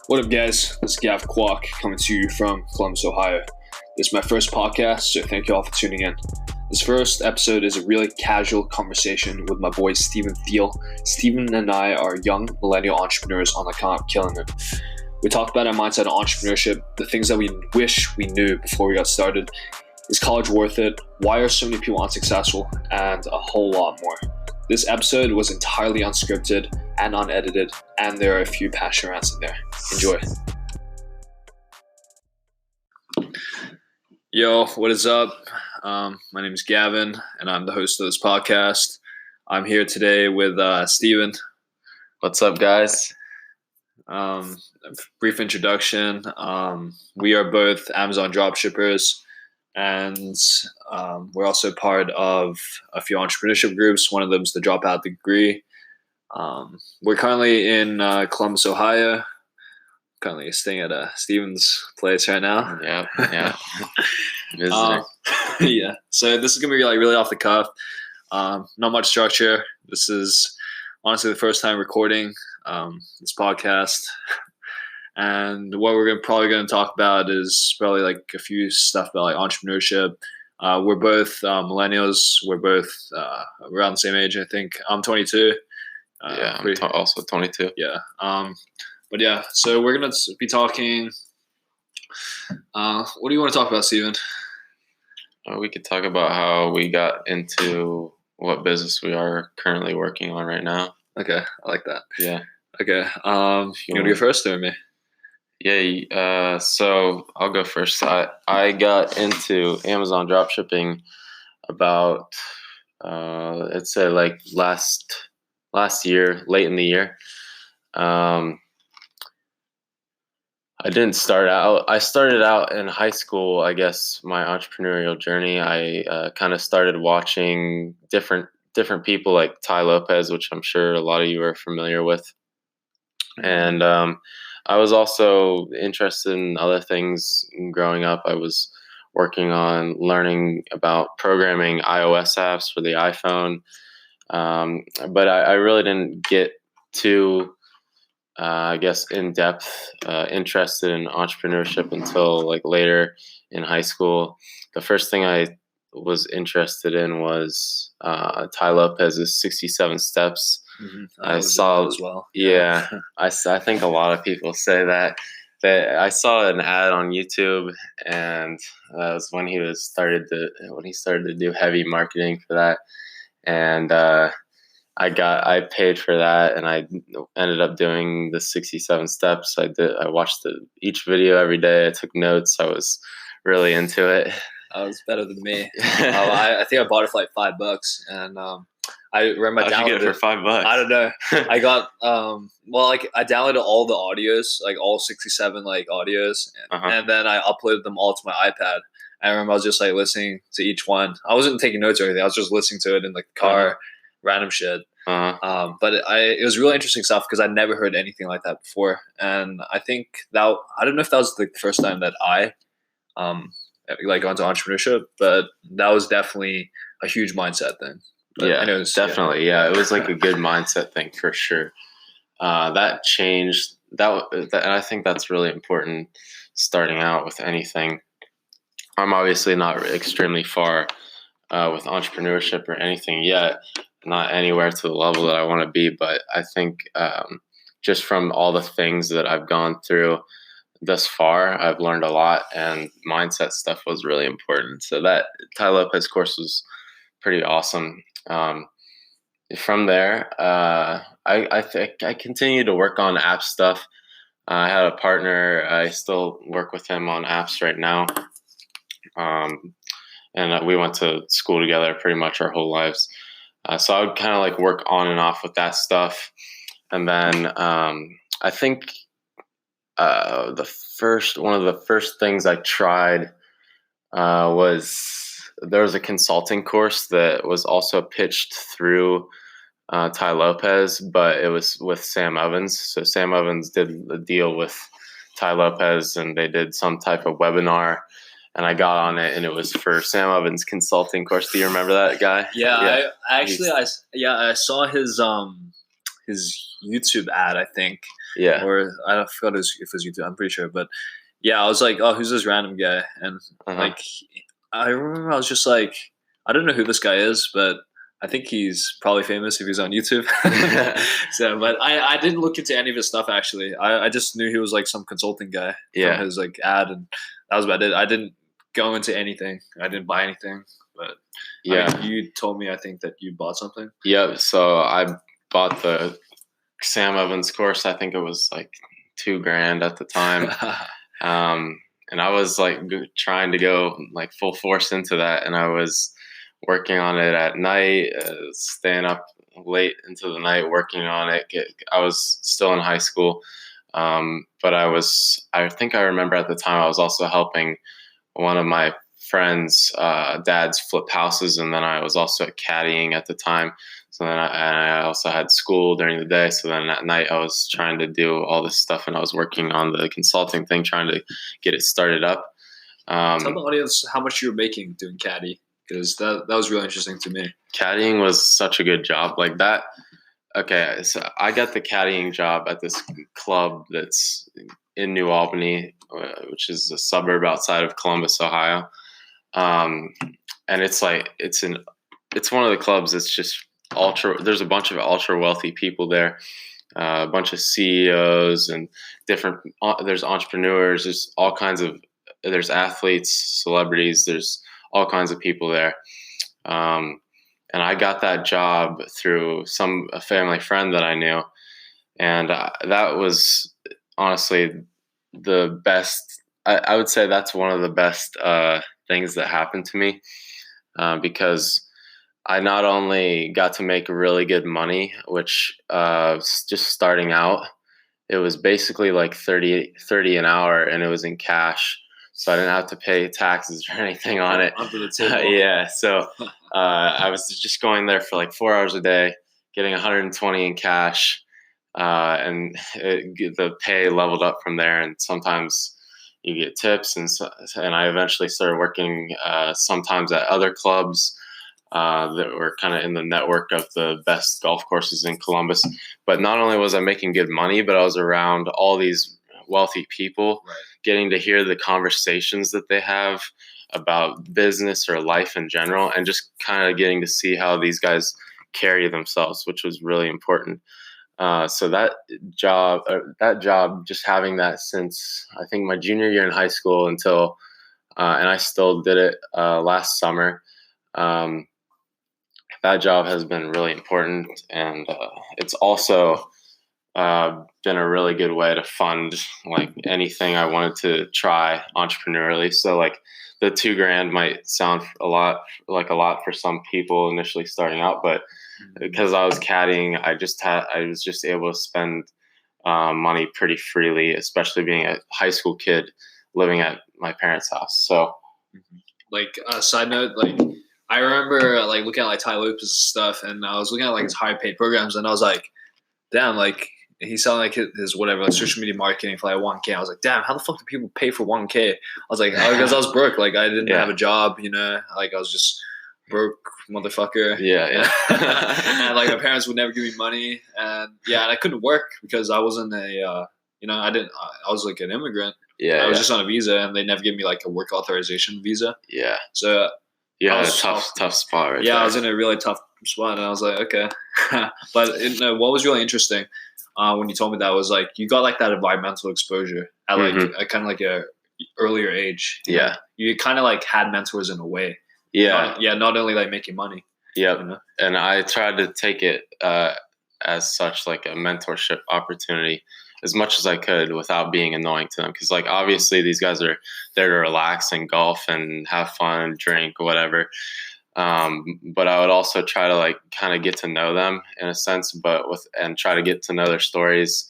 What up, guys? This is Gav Kwok coming to you from Columbus, Ohio. This is my first podcast, so thank you all for tuning in. This first episode is a really casual conversation with my boy Steven Thiel. Steven and I are young millennial entrepreneurs on the come up killing it. We talked about our mindset on entrepreneurship, the things that we wish we knew before we got started. Is college worth it? Why are so many people unsuccessful? And a whole lot more. This episode was entirely unscripted and unedited, and there are a few passion rants in there. Enjoy. Yo, what is up? My name is Gavin, and I'm the host of this podcast. I'm here today with Steven. What's up, guys? Brief introduction. We are both Amazon dropshippers, and we're also part of a few entrepreneurship groups. One of them is the Dropout Degree. We're currently in Columbus, Ohio. Currently staying at Steven's place right now. Yeah. Yeah. So this is gonna be like really off the cuff. Not much structure. This is honestly the first time recording this podcast. And what we're probably going to talk about is probably like a few stuff about like entrepreneurship. We're both millennials. We're both around the same age, I think. I'm 22. I'm also 22. Yeah. But yeah, so we're going to be talking. What do you want to talk about, Steven? We could talk about how we got into what business we are currently working on right now. Okay, I like that. Yeah. Okay. You want to go first or me? Yeah, so I'll go first. I got into Amazon dropshipping about I'd say like last year, late in the year. I started out in high school, I guess, my entrepreneurial journey. I kind of started watching different people like Ty Lopez, which I'm sure a lot of you are familiar with. And I was also interested in other things growing up. I was working on learning about programming iOS apps for the iPhone. But I really didn't get too, I guess, in-depth interested in entrepreneurship until like later in high school. The first thing I was interested in was Ty Lopez's 67 Steps. Mm-hmm. I saw as well. Yeah, I think a lot of people say that. I saw an ad on YouTube, and that was when he started to do heavy marketing for that. And I paid for that, and I ended up doing the 67 steps. I watched each video every day. I took notes. I was really into it. That was better than me. I think I bought it for like $5, and I remember How'd you get it for $5? I don't know. I got I downloaded all the audios, like all 67 like audios, and then I uploaded them all to my iPad. I remember I was just like listening to each one. I wasn't taking notes or anything. I was just listening to it in like the car, random shit. But it was really interesting stuff because I'd never heard anything like that before, and I think that I don't know if that was like the first time that I like got into entrepreneurship, but that was definitely a huge mindset thing. But yeah, definitely. Yeah, it was like a good mindset thing for sure. That changed that, and I think that's really important starting out with anything. I'm obviously not extremely far with entrepreneurship or anything yet, not anywhere to the level that I want to be. But I think just from all the things that I've gone through thus far, I've learned a lot, and mindset stuff was really important. So that Ty Lopez course was pretty awesome. From there, I think I continued to work on app stuff. I had a partner. I still work with him on apps right now. And we went to school together pretty much our whole lives. So I would kind of like work on and off with that stuff. And then I think one of the first things I tried was there was a consulting course that was also pitched through Ty Lopez, but it was with Sam Evans. So Sam Evans did the deal with Ty Lopez, and they did some type of webinar, and I got on it, and it was for Sam Evans' consulting course. Do you remember that guy? Yeah. I saw his YouTube ad, I think. Yeah. or I forgot if it was YouTube. I'm pretty sure, but yeah, I was like, oh, who's this random guy? And like, I remember I was just like, I don't know who this guy is, but I think he's probably famous if he's on YouTube. So, but I didn't look into any of his stuff actually. I just knew he was like some consulting guy from Yeah. his like ad, and that was about it. I didn't go into anything. I didn't buy anything, but Yeah. I mean, you told me I think that you bought something. Yep. So I bought the Sam Evans course. I think it was like $2,000 at the time. And I was like trying to go like full force into that, and I was working on it at night, staying up late into the night working on it. I was still in high school, but I think I remember at the time I was also helping one of my friends' dads flip houses, and then I was also caddying at the time. So then I also had school during the day. So then at night I was trying to do all this stuff, and I was working on the consulting thing, trying to get it started up. Tell the audience how much you were making doing caddy, because that was really interesting to me. Caddying was such a good job like that. Okay, so I got the caddying job at this club that's in New Albany, which is a suburb outside of Columbus, Ohio. And it's one of the clubs that's just there's a bunch of ultra wealthy people there, a bunch of CEOs and there's entrepreneurs, there's athletes, celebrities, there's all kinds of people there. And I got that job through a family friend that I knew. And that was honestly the best. I would say that's one of the best things that happened to me, because I not only got to make really good money, which just starting out, it was basically like 30 an hour, and it was in cash. So I didn't have to pay taxes or anything on it. Under the table. Yeah. So I was just going there for like 4 hours a day, getting 120 in cash. And the pay leveled up from there. And sometimes you get tips. And I eventually started working sometimes at other clubs that were kind of in the network of the best golf courses in Columbus. But not only was I making good money, but I was around all these wealthy people, Right. Getting to hear the conversations that they have about business or life in general, and just kind of getting to see how these guys carry themselves, which was really important. So that job, just having that since I think my junior year in high school until, and I still did it last summer. That job has been really important, and it's also been a really good way to fund like anything I wanted to try entrepreneurially. So like the $2,000 might sound a lot for some people initially starting out, but because I was caddying, I was just able to spend money pretty freely, especially being a high school kid living at my parents' house. So, like side note, like I remember like looking at like Ty Lopez's stuff, and I was looking at like his high paid programs, and I was like, damn, like he's selling like his whatever, like social media marketing for like 1K. I was like, damn, how the fuck do people pay for 1K? I was like, oh, because I was broke, like I didn't have a job, like I was just broke motherfucker. Yeah. And like my parents would never give me money, and I couldn't work because I wasn't I was like an immigrant. I was just on a visa, and they never gave me like a work authorization visa. Yeah. So you had a tough spot right there. I was in a really tough spot, and I was like, okay. But what was really interesting when you told me that was like you got like that environmental exposure at like a kind of like a earlier age. You kind of like had mentors in a way. Not only like making money. And I tried to take it as such like a mentorship opportunity as much as I could without being annoying to them, because like obviously these guys are there to relax and golf and have fun, drink, whatever. But I would also try to like kind of get to know them in a sense, and try to get to know their stories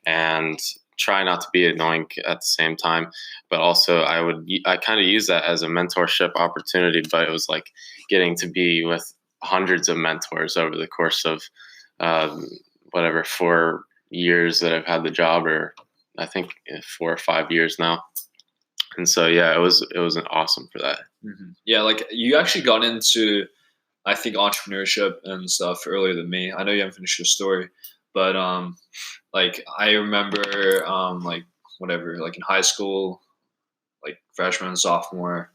and try not to be annoying at the same time. But also I kind of use that as a mentorship opportunity, but it was like getting to be with hundreds of mentors over the course of 4 years that I've had the job, or I think 4 or 5 years now. And so, it was awesome for that. Mm-hmm. Yeah. Like you actually got into, I think, entrepreneurship and stuff earlier than me. I know you haven't finished your story, but like I remember like whatever, like in high school, like freshman, sophomore,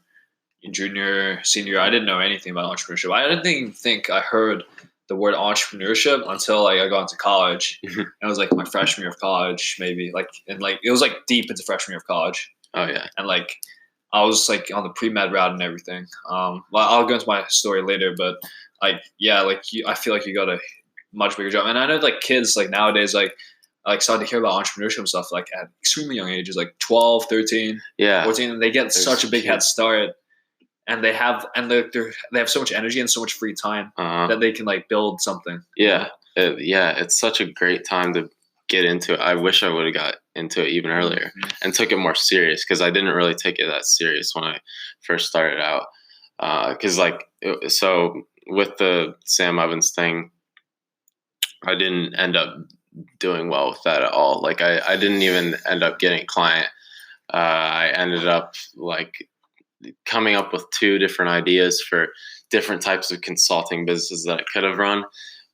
junior, senior, I didn't know anything about entrepreneurship. I didn't even think I heard the word entrepreneurship until like I got into college. And it was like my freshman year of college, maybe like, and like it was like deep into freshman year of college. Oh yeah. And like I was like on the pre-med route and everything. Well, I'll go into my story later, but like yeah, like I feel like you got a much bigger job. And I know like kids like nowadays like started to hear about entrepreneurship and stuff like at extremely young ages, like 12, 13, Yeah. 14, and they get such a big head start. And they have they have so much energy and so much free time that they can like build something. Yeah, it's such a great time to get into it. I wish I would have got into it even earlier and took it more serious, because I didn't really take it that serious when I first started out. Because so with the Sam Evans thing, I didn't end up doing well with that at all. Like I didn't even end up getting a client. I ended up like coming up with 2 different ideas for different types of consulting businesses that I could have run,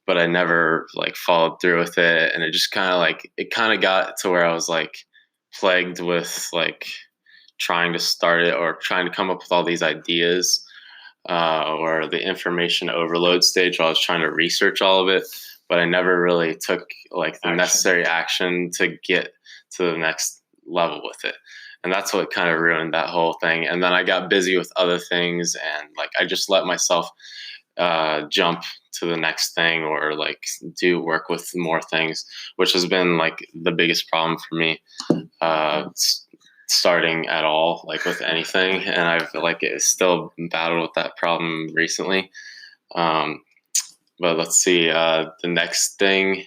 but I never like followed through with it. And it just kind of got to where I was like plagued with like trying to start it or trying to come up with all these ideas, or the information overload stage where I was trying to research all of it, but I never really took like the necessary action to get to the next level with it. And that's what kind of ruined that whole thing. And then I got busy with other things, and like I just let myself jump to the next thing, or like do work with more things, which has been like the biggest problem for me starting at all, like with anything. And I've like still battled with that problem recently. But let's see, the next thing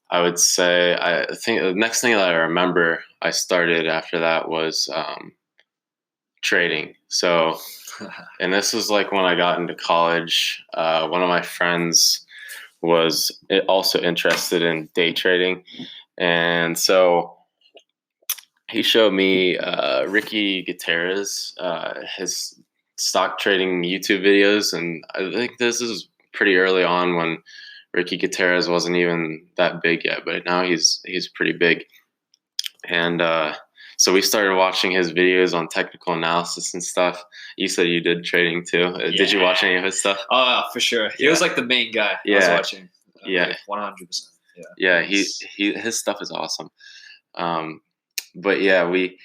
I would say, I think the next thing that I remember I started after that was trading. So, and this was like when I got into college. One of my friends was also interested in day trading. And so he showed me Ricky Gutierrez, his stock trading YouTube videos. And I think this is pretty early on when Ricky Gutierrez wasn't even that big yet, but now he's pretty big. And so we started watching his videos on technical analysis and stuff. You said you did trading too. Yeah. Did you watch any of his stuff? Oh, for sure. He was like the main guy I was watching. Yeah. 100%. Yeah, his stuff is awesome. But yeah, we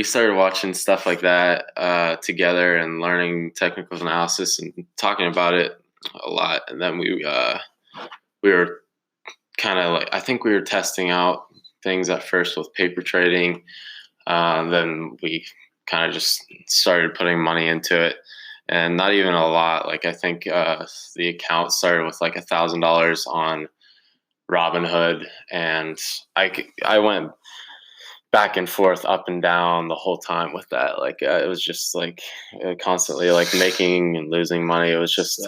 started watching stuff like that together and learning technical analysis and talking about it a lot. And then we were kind of like, I think we were testing out things at first with paper trading. Then we kind of just started putting money into it, and not even a lot. Like I think the account started with like $1,000 on Robinhood, and I went back and forth, up and down the whole time with that. Like it was just like constantly like making and losing money. It was just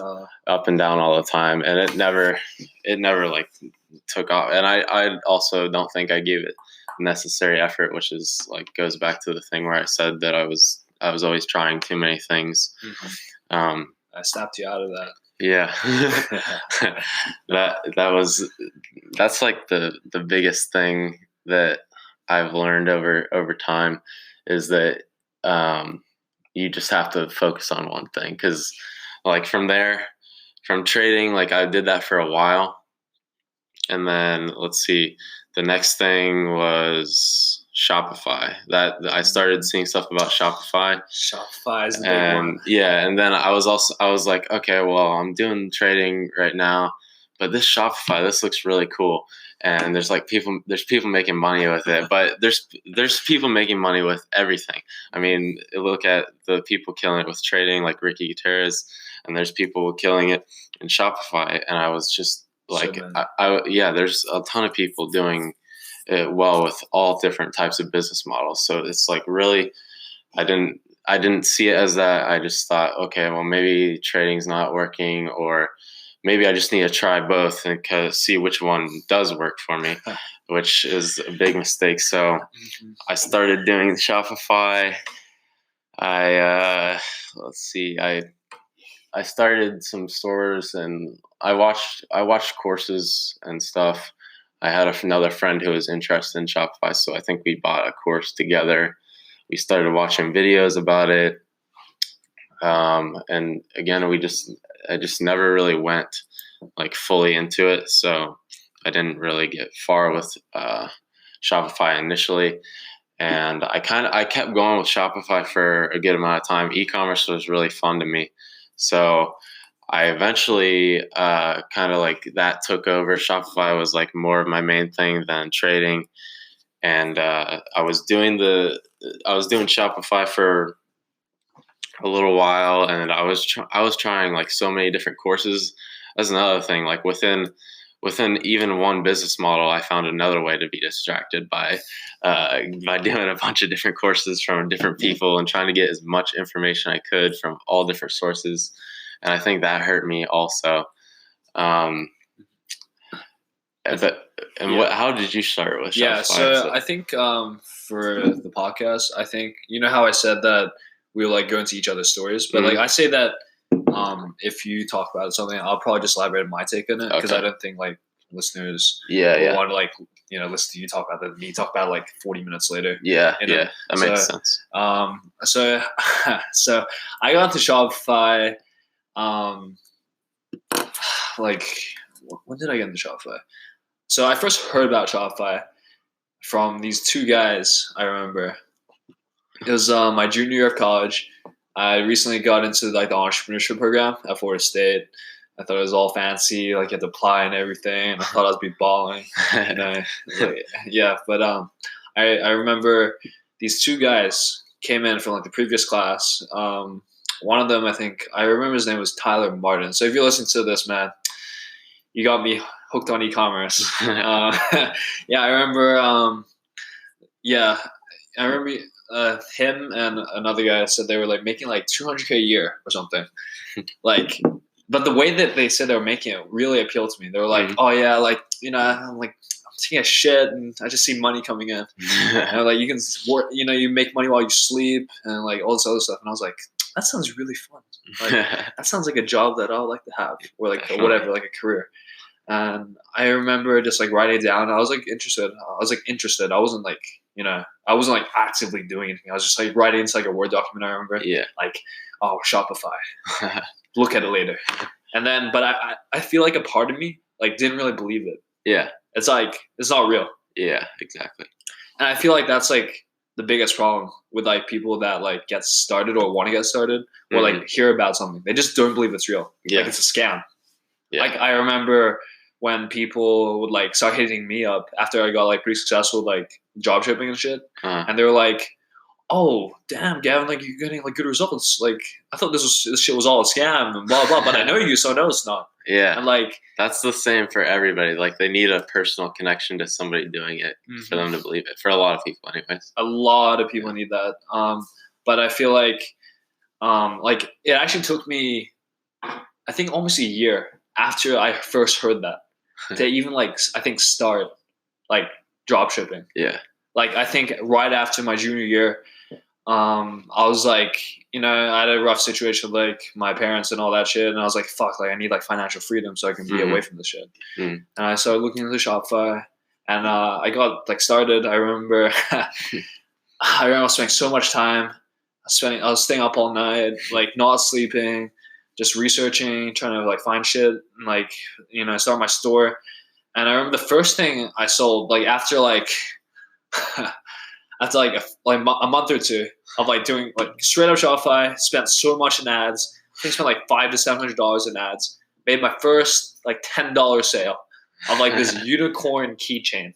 up and down all the time, and it never like took off. And I also don't think I gave it necessary effort, which is like goes back to the thing where I said that I was always trying too many things. I snapped you out of that. Yeah. that's like the biggest thing that I've learned over time is that you just have to focus on one thing, because like from trading, like I did that for a while. And then let's see, the next thing was Shopify. That I started seeing stuff about Shopify. Shopify is the big one. Yeah, and then I was like, okay, well, I'm doing trading right now, but this Shopify, this looks really cool. And there's people making money with it, but there's people making money with everything. I mean, look at the people killing it with trading, like Ricky Gutierrez, and there's people killing it in Shopify. And I was just like, there's a ton of people doing it well with all different types of business models. So it's like really, I didn't see it as that. I just thought, okay, well, maybe trading's not working, or maybe I just need to try both and see which one does work for me, which is a big mistake. So I started doing Shopify. Let's see, I started some stores, and I watched courses and stuff had another friend who was interested in Shopify, so I think we bought a course together. We started watching videos about it, and again, I just never really went like fully into it, so I didn't really get far with Shopify initially. And I kept going with Shopify for a good amount of time. E-commerce was really fun to me, so I eventually kind of like that took over. Shopify was like more of my main thing than trading, and I was doing Shopify for a little while, and I was trying like so many different courses. That's another thing. Like within even one business model, I found another way to be distracted by doing a bunch of different courses from different people and trying to get as much information I could from all different sources. And I think that hurt me also. How did you start with Shopify? Yeah, so I think for the podcast, I think, you know how I said that we will like go into each other's stories, but like I say that if you talk about something, I'll probably just elaborate my take on it, because I don't think like listeners will want to like, you know, listen to you talk about that, me talk about it like 40 minutes later. Yeah, that makes sense. So I got into Shopify. Like, when did I get into Shopify? So I first heard about Shopify from these two guys. I remember it was my junior year of college. I recently got into like the entrepreneurship program at Florida State. I thought it was all fancy, like you had to apply and everything. And I thought I was be balling. But I remember these two guys came in from like the previous class. One of them, I remember his name was Tyler Martin. So if you listen to this, man, you got me hooked on e-commerce. I remember. I remember him and another guy said they were like making like $200K a year or something. Like, but the way that they said they were making it really appealed to me. They were like, "Oh yeah, like, you know, I'm taking a shit and I just see money coming in." And like, you can work, you know, you make money while you sleep and like all this other stuff. And I was like, that sounds really fun. Like, that sounds like a job that I would like to have, or like whatever, like a career. And I remember just like writing it down. I was like interested. I wasn't like, you know, I wasn't like actively doing anything. I was just like writing into like a Word document. I remember, like, oh, Shopify. Look at it later. And then, but I feel like a part of me like didn't really believe it. Yeah, it's like it's not real. Yeah, exactly. And I feel like that's like the biggest problem with like people that like get started or want to get started or like hear about something. They just don't believe it's real. Yeah. Like it's a scam. Yeah. Like I remember when people would like start hitting me up after I got like pretty successful like job shipping and shit, and they were like, "Oh, damn, Gavin, like you're getting like good results. Like I thought this shit was all a scam and blah blah, but I know you, so no, it's not." Yeah, and like that's the same for everybody. Like they need a personal connection to somebody doing it for them to believe it. For a lot of people, anyways. A lot of people need that. But I feel like it actually took me, I think, almost a year after I first heard that to even like start like drop shipping. Yeah. Like I think right after my junior year, I was like, you know, I had a rough situation with like my parents and all that shit, and I was like, fuck, like I need like financial freedom so I can be away from this shit. And I started looking into Shopify, and I got like started. I remember I was spending so much time. I was staying up all night, like not sleeping, just researching, trying to like find shit, and like, you know, start my store. And I remember the first thing I sold, like after like after like a month or two of like doing like straight up Shopify, spent so much in ads. I think I spent like $500 to $700 in ads. Made my first like $10 sale of like this unicorn keychain.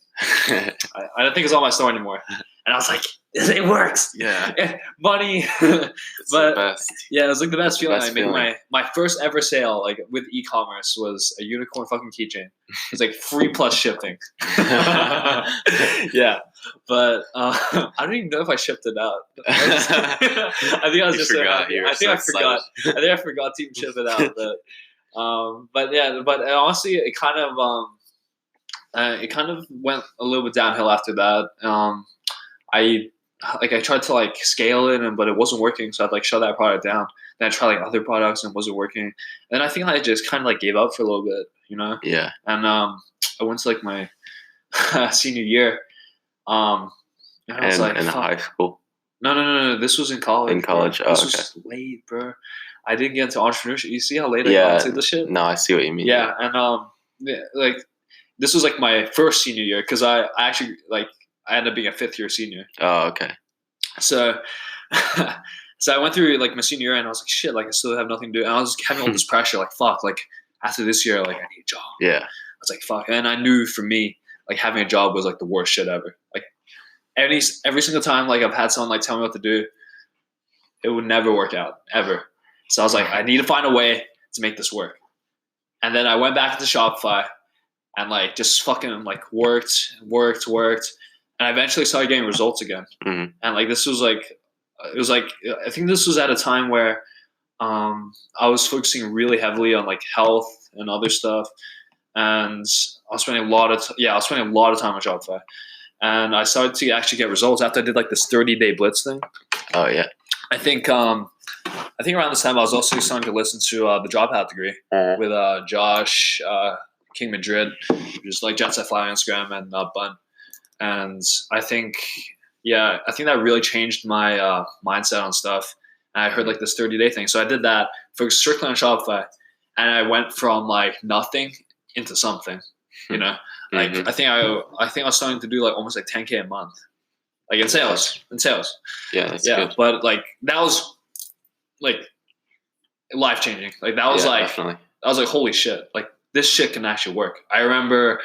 I don't think it's on my store anymore. And I was like, it works. Yeah. Money. It's but the best. Yeah, it was like the best feeling. I made my first ever sale like with e-commerce was a unicorn fucking keychain. It's like free plus shipping. Yeah. But I don't even know if I shipped it out. I think I was just forgot. I think I forgot to even ship it out. But honestly, it kind of went a little bit downhill after that. I tried to like scale it, but it wasn't working, so I'd like shut that product down. Then I tried like other products and it wasn't working. And I think I just kind of like gave up for a little bit, you know? Yeah. And I went to like my senior year. And I was like, in fuck. high school. No. This was in college. In college, bro. This was late, bro. I didn't get into entrepreneurship. You see how late I got into this shit? No, I see what you mean. Yeah, and like this was like my first senior year because I actually like I ended up being a 5th year senior. Oh, okay. So, so I went through like my senior year and I was like, shit, like I still have nothing to do, and I was having all this pressure, like fuck, like after this year, like I need a job. Yeah. I was like, fuck, and I knew for me, like having a job was like the worst shit ever. Like every single time, like I've had someone like tell me what to do, it would never work out ever. So I was like, I need to find a way to make this work. And then I went back to Shopify and like just fucking like worked. And I eventually started getting results again. Mm-hmm. And like this was like, it was like, I think this was at a time where I was focusing really heavily on like health and other stuff. And I was spending a lot of time on Shopify. And I started to actually get results after I did like this 30-day blitz thing. Oh yeah. I think around this time I was also starting to listen to the Dropout Degree with Josh, King Madrid, just like Jet Set Fly on Instagram and Bun. And I think that really changed my mindset on stuff. And I heard like this 30-day thing. So I did that, focused strictly on Shopify. And I went from like nothing into something, you know? Like I think I was starting to do like almost like 10K a month. Like in sales. Yeah, that's good. But like that was like life changing. Like that was definitely. I was like, holy shit! Like this shit can actually work. I remember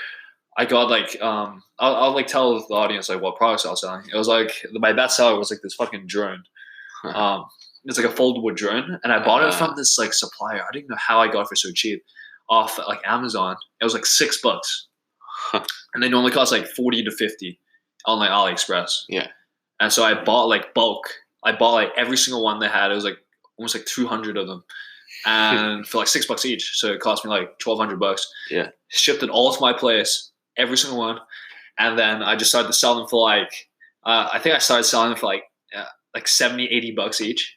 I got like I'll like tell the audience like what products I was selling. It was like my best seller was like this fucking drone. It's like a foldable drone, and I bought it from this like supplier. I didn't know how I got it for so cheap off like Amazon. It was like $6, and they normally cost like 40 to 50 on like AliExpress. Yeah. And so I bought like bulk. I bought like every single one they had. It was like almost like 200 of them, and for like $6 each. So it cost me like $1,200. Yeah. Shipped it all to my place, every single one, and then I just started to sell them for like I think I started selling them for like $70-$80 each.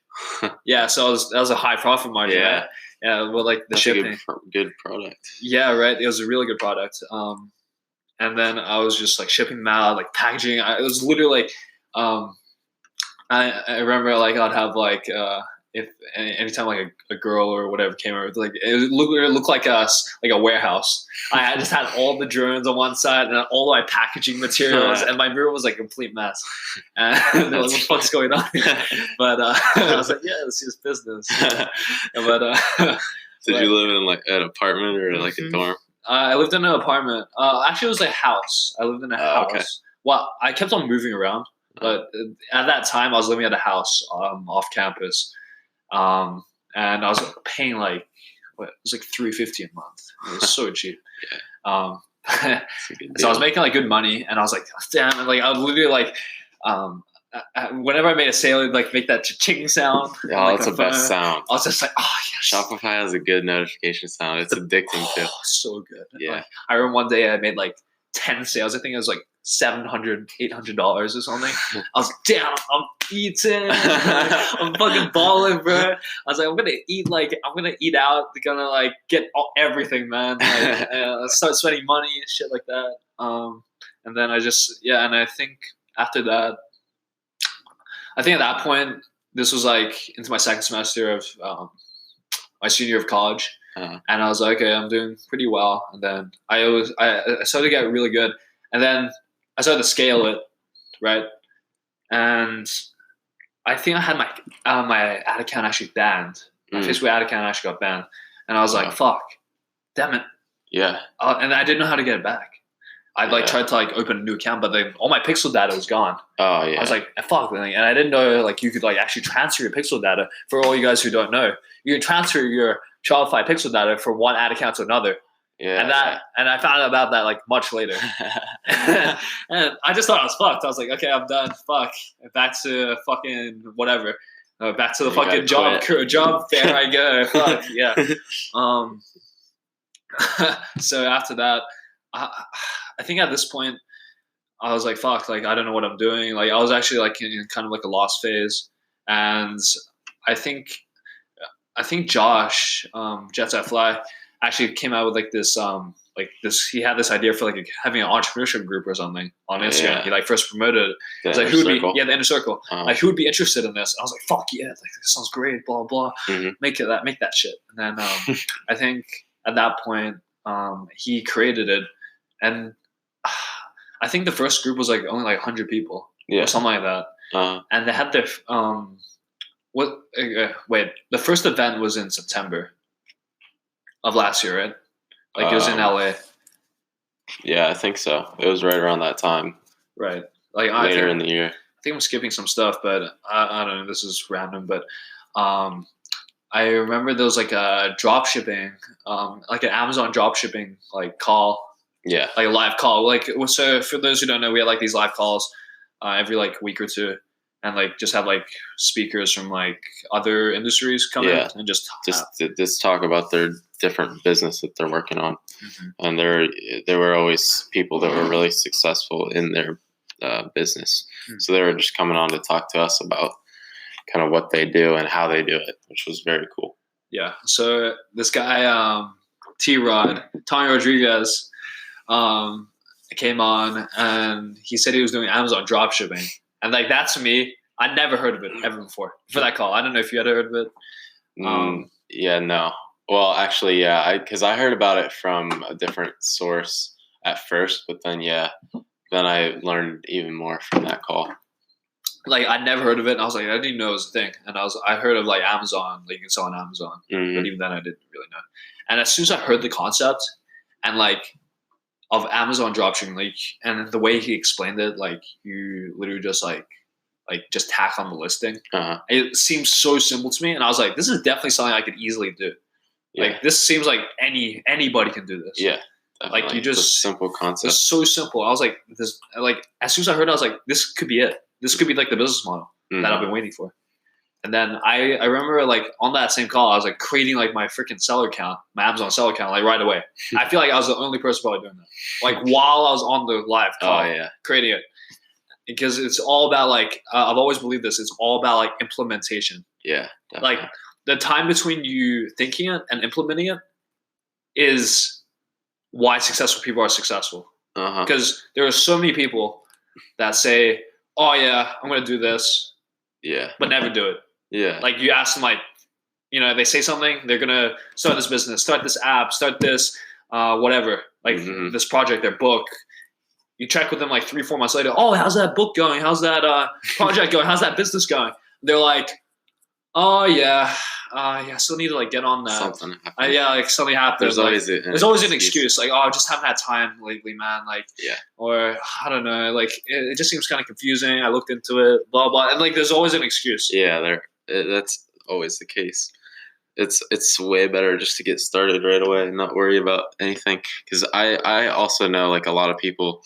Yeah. So that was a high profit margin. Yeah. Right? Yeah. With like the That's shipping. a good product. Yeah. Right. It was a really good product. And then I was just like shipping them out, like packaging. It was literally. I remember like I'd have like if anytime like a girl or whatever came over, like it looked like a warehouse. I just had all the drones on one side and all my packaging materials, and my room was like a complete mess. And they're like, "What the fuck's going on?" But I was like, "Yeah, this is business." But did you live in like an apartment or like a dorm? I lived in an apartment. Actually, it was a house. I lived in a house. Okay. Well, I kept on moving around. But at that time, I was living at a house off campus, and I was paying like it was like $350 a month. It was so cheap. So I was making like good money, and I was like, damn, like I would literally like whenever I made a sale, it'd like make that ching sound. Oh, that's the best sound. I was just like, oh yes. Shopify has a good notification sound. It's addicting too. So good. Yeah. Like, I remember one day I made like 10 sales. I think it was like $700, $800 or something. I was like, damn, I'm eating. I'm fucking balling, bro. I was like, I'm gonna eat out. They're gonna like get everything, man. Like, start spending money and shit like that. And then and I think after that, at that point, this was like into my second semester of my senior year of college. And I was like, okay, I'm doing pretty well. And then I started to get really good. And then I started to scale it, right? And I think I had my ad account actually banned. My Facebook ad account actually got banned. And I was like, fuck, damn it. Yeah. And I didn't know how to get it back. I tried to like open a new account, but then all my pixel data was gone. Oh yeah. I was like, fuck, and I didn't know like you could like actually transfer your pixel data. For all you guys who don't know, you can transfer your Shopify pixel data from one ad account to another. Yeah. And I found out about that like much later. And I just thought I was fucked. I was like, okay, I'm done. Fuck. Back to fucking whatever. Back to the fucking job fair I go. Fuck. Yeah. So after that, I think at this point I was like, fuck, like I don't know what I'm doing. Like I was actually like in kind of like a lost phase. And I think Josh, Jet Set Fly, actually came out with like this this. He had this idea for like having an entrepreneurship group or something on Instagram. Yeah. He like first promoted it. He's like, the inner circle. Like, who would be interested in this? I was like, fuck yeah, like this sounds great. Blah blah. Make that shit. And then I think at that point he created it, and I think the first group was like only like 100 people or something like that. And they had their the first event was in September of last year, right? Like it was in LA. Yeah, I think so. It was right around that time. Right. Like later in the year. I think I'm skipping some stuff, but I don't know. This is random, but I remember there was like a drop shipping, like an Amazon drop shipping like call. Yeah. Like a live call. Like, so for those who don't know, we had like these live calls every like week or two, and like just have like speakers from like other industries come in and just talk about their different business that they're working on. And there were always people that were really successful in their business. So they were just coming on to talk to us about kind of what they do and how they do it, which was very cool. Yeah. So this guy, T-Rod, Tony Rodriguez, came on and he said he was doing Amazon drop shipping. And like that to me, I'd never heard of it ever before for that call. I don't know if you had heard of it. Yeah, no. Well, actually, yeah, because I heard about it from a different source at first, but then I learned even more from that call. Like I'd never heard of it, and I was like, I didn't even know it was a thing. And I heard of like Amazon, like you can sell on Amazon, but even then I didn't really know. And as soon as I heard the concept and like of Amazon dropshipping, like, and the way he explained it, like you literally just like just tack on the listing. It seems so simple to me, and I was like, this is definitely something I could easily do. Like this seems like anybody can do this. Yeah, definitely. Like you just it's a simple concept. It's so simple. I was like, this. Like as soon as I heard it, I was like, this could be it. This could be like the business model that I've been waiting for. And then I remember like on that same call, I was like creating like my freaking seller account, my Amazon seller account, like right away. I feel like I was the only person probably doing that. Like while I was on the live call, creating it. Because it's all about like, I've always believed this, it's all about like implementation. Yeah. Definitely. Like the time between you thinking it and implementing it is why successful people are successful. Because there are so many people that say, oh yeah, I'm going to do this. Yeah. But never do it. Yeah. Like you ask them like, you know, they say something, they're going to start this business, start this app, start this, whatever, like this project, their book. You check with them like 3-4 months later. Oh, how's that book going? How's that project going? How's that business going? They're like, oh yeah, still need to like get on that. Something happened. Like something happened. There's like, always an excuse. Like, oh, I just haven't had time lately, man. Like, or I don't know. Like, it just seems kind of confusing. I looked into it, blah blah, and like, there's always an excuse. Yeah, that's always the case. It's way better just to get started right away and not worry about anything. Because I also know like a lot of people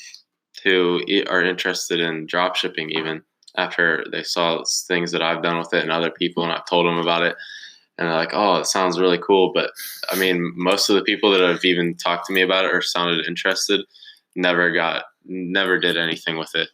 who are interested in drop shipping even after they saw things that I've done with it and other people, and I've told them about it, and they're like, oh, it sounds really cool. But I mean, most of the people that have even talked to me about it or sounded interested never did anything with it,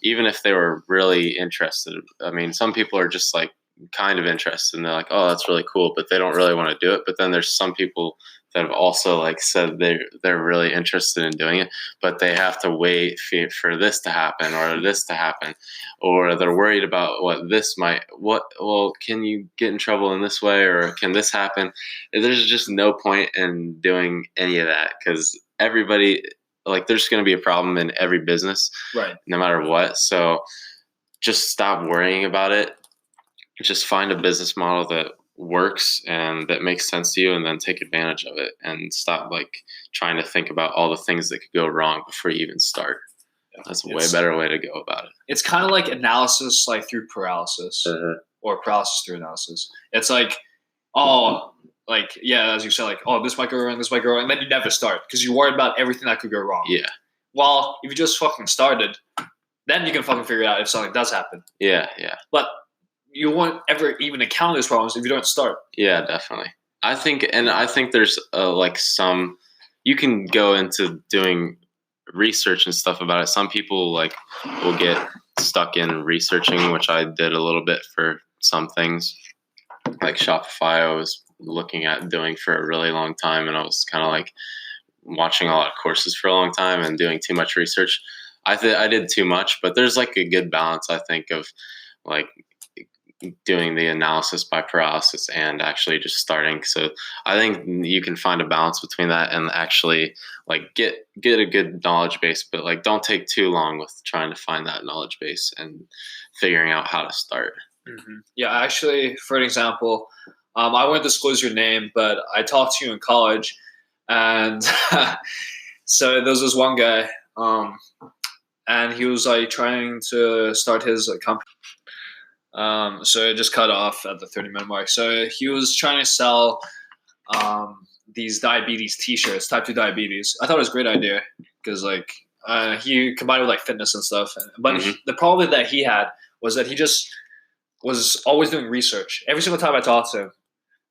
even if they were really interested. I mean, some people are just like kind of interested and they're like, oh, that's really cool, but they don't really want to do it. But then there's some people that have also like said they're really interested in doing it, but they have to wait for this to happen or this to happen, or they're worried about well, can you get in trouble in this way, or can this happen? There's just no point in doing any of that, because everybody, like, there's going to be a problem in every business, right? No matter what. So just stop worrying about it. Just find a business model that works and that makes sense to you, and then take advantage of it, and stop like trying to think about all the things that could go wrong before you even start. That's a way better way to go about it. It's kind of like analysis like through paralysis, or paralysis through analysis. It's like, oh, like, yeah, as you said, like, oh, this might go wrong, and then you never start because you're worried about everything that could go wrong. Yeah. Well, if you just fucking started, then you can fucking figure it out if something does happen. Yeah. But you won't ever even encounter those problems if you don't start. Yeah, definitely. I think there's like some, you can go into doing research and stuff about it. Some people like will get stuck in researching, which I did a little bit for some things. Like Shopify, I was looking at doing for a really long time, and I was kind of like watching a lot of courses for a long time and doing too much research. I did too much, but there's like a good balance, I think, of like doing the analysis by paralysis and actually just starting. So I think you can find a balance between that and actually like get a good knowledge base, but like don't take too long with trying to find that knowledge base and figuring out how to start. Yeah, actually, for an example, I won't disclose your name, but I talked to you in college, and so there was this one guy, and he was like trying to start his company. So it just cut off at the 30-minute mark. So he was trying to sell these diabetes T-shirts, type 2 diabetes. I thought it was a great idea because like he combined it with like fitness and stuff. But the problem that he had was that he just was always doing research. Every single time I talked to him,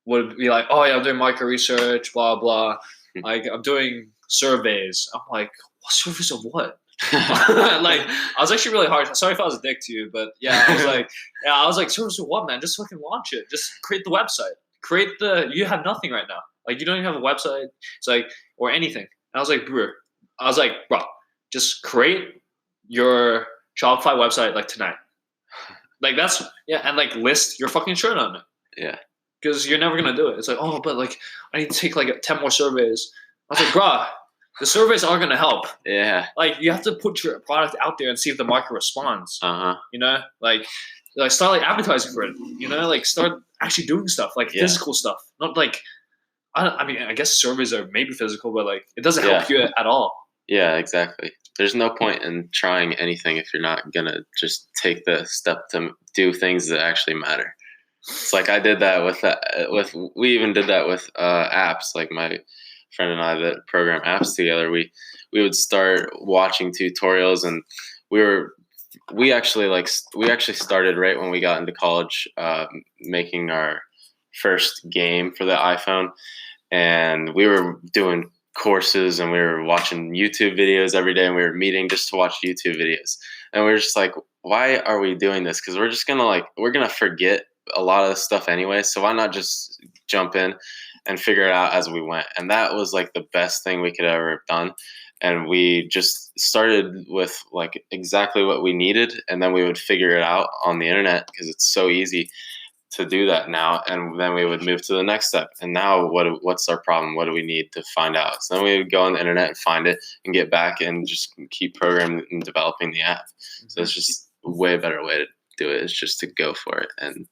would be like, "Oh yeah, I'm doing market research, blah blah. Like I'm doing surveys." I'm like, "What surveys of what?" Like I was actually really hard. Sorry if I was a dick to you, but yeah, I was like, surveys of what, man? Just fucking launch it. Just create the website. You have nothing right now. Like you don't even have a website. It's like or anything. And I was like, bro, just create your Shopify website like tonight. Like that's and like list your fucking shirt on it. Yeah. Because you're never gonna do it. It's like, oh, but like I need to take like 10 more surveys. I was like, bruh, the surveys aren't gonna help. Yeah. Like you have to put your product out there and see if the market responds. You know, like start like advertising for it. You know, like start actually doing stuff like physical stuff. Not like I mean, I guess surveys are maybe physical, but like it doesn't help you at all. Yeah, exactly. There's no point in trying anything if you're not gonna just take the step to do things that actually matter. It's like I did that with we even did that with apps. Like my friend and I that program apps together, we would start watching tutorials, and we actually started right when we got into college, making our first game for the iPhone, and we were doing courses and we were watching YouTube videos every day, and we were meeting just to watch YouTube videos, and we were just like, why are we doing this? Because we're just gonna forget a lot of the stuff anyway, so why not just jump in and figure it out as we went? And that was like the best thing we could ever have done. And we just started with like exactly what we needed, and then we would figure it out on the internet because it's so easy to do that now. And then we would move to the next step. And now what's our problem? What do we need to find out? So then we would go on the internet and find it and get back and just keep programming and developing the app. So it's just a way better way to do it, is just to go for it and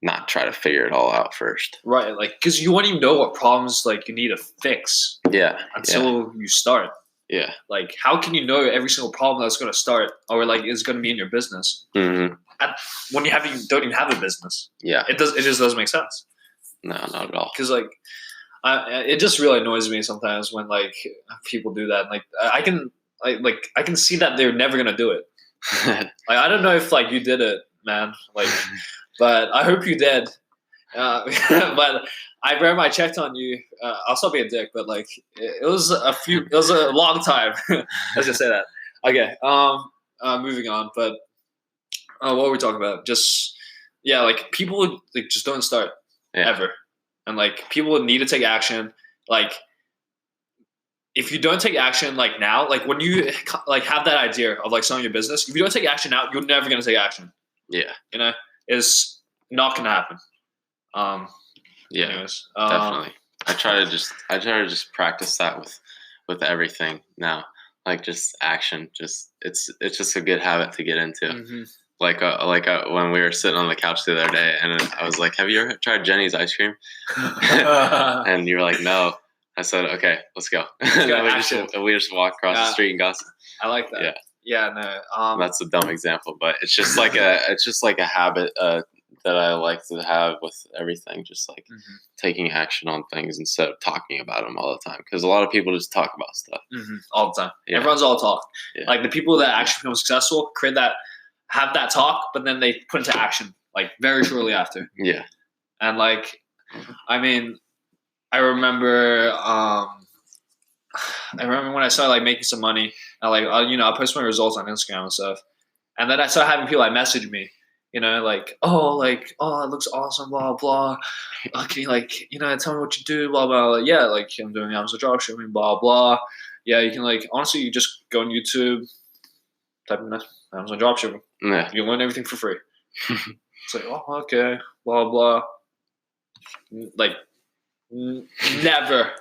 not try to figure it all out first. Right, like because you won't even know what problems like you need to fix. Until you start. Yeah. Like how can you know every single problem that's going to start or like is going to be in your business? When you don't even have a business. Yeah. It just doesn't make sense. No, not at all. Because like it just really annoys me sometimes when like people do that. Like I can see that they're never going to do it. Like I don't know if like you did it, man. Like but I hope you did. But I remember I checked on you. I'll still be a dick, but like it was a long time. Let's just say that. Okay. Moving on. But what were we talking about? Just like people like just don't start ever, and like people need to take action. Like if you don't take action like now, like when you like have that idea of like selling your business, if you don't take action now, you're never gonna take action. Yeah. You know, it's not gonna happen. Anyways, definitely. I try to just practice that with everything now. Like just action. It's just a good habit to get into. Like when we were sitting on the couch the other day, and I was like, "Have you ever tried Jenny's ice cream?" And you were like, "No." I said, "Okay, let's go." We just walked across the street and gossip. I like that. Yeah. No. That's a dumb example, but it's just like a habit that I like to have with everything, just like taking action on things instead of talking about them all the time. Because a lot of people just talk about stuff all the time. Yeah. Everyone's all talk. Yeah. Like the people that actually become successful have that talk, but then they put into action like very shortly after. Yeah. And like, I mean, I remember when I started like making some money, I post my results on Instagram and stuff, and then I started having people like message me you know, like, oh, it looks awesome, blah blah. Can you like, tell me what you do, blah blah. Like, yeah, like I'm doing Amazon dropshipping, blah blah. Yeah, you can like honestly, you just go on YouTube, type in Amazon dropshipping. Yeah. You learn everything for free. It's like, oh, okay, blah blah. Like, never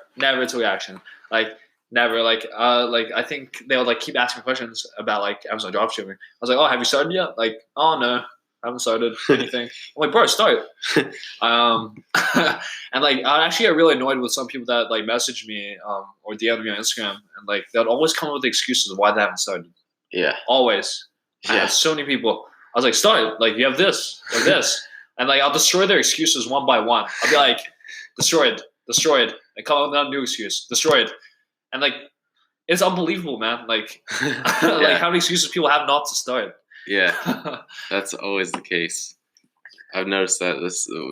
took action. Like, never. Like, I think they would like keep asking questions about like Amazon dropshipping. I was like, oh, have you started yet? Like, oh no, I haven't started anything. I'm like, bro, start. And like, I actually get really annoyed with some people that like message me or DM me on Instagram, and like they'd always come up with excuses of why they haven't started. Yeah. Always. I had so many people. I was like, start. Like, you have this, like this. And like, I'll destroy their excuses one by one. I'll be like, destroyed. And come up with a new excuse. Destroyed. And like, it's unbelievable, man. Like, like how many excuses people have not to start. Yeah. That's always the case. I've noticed that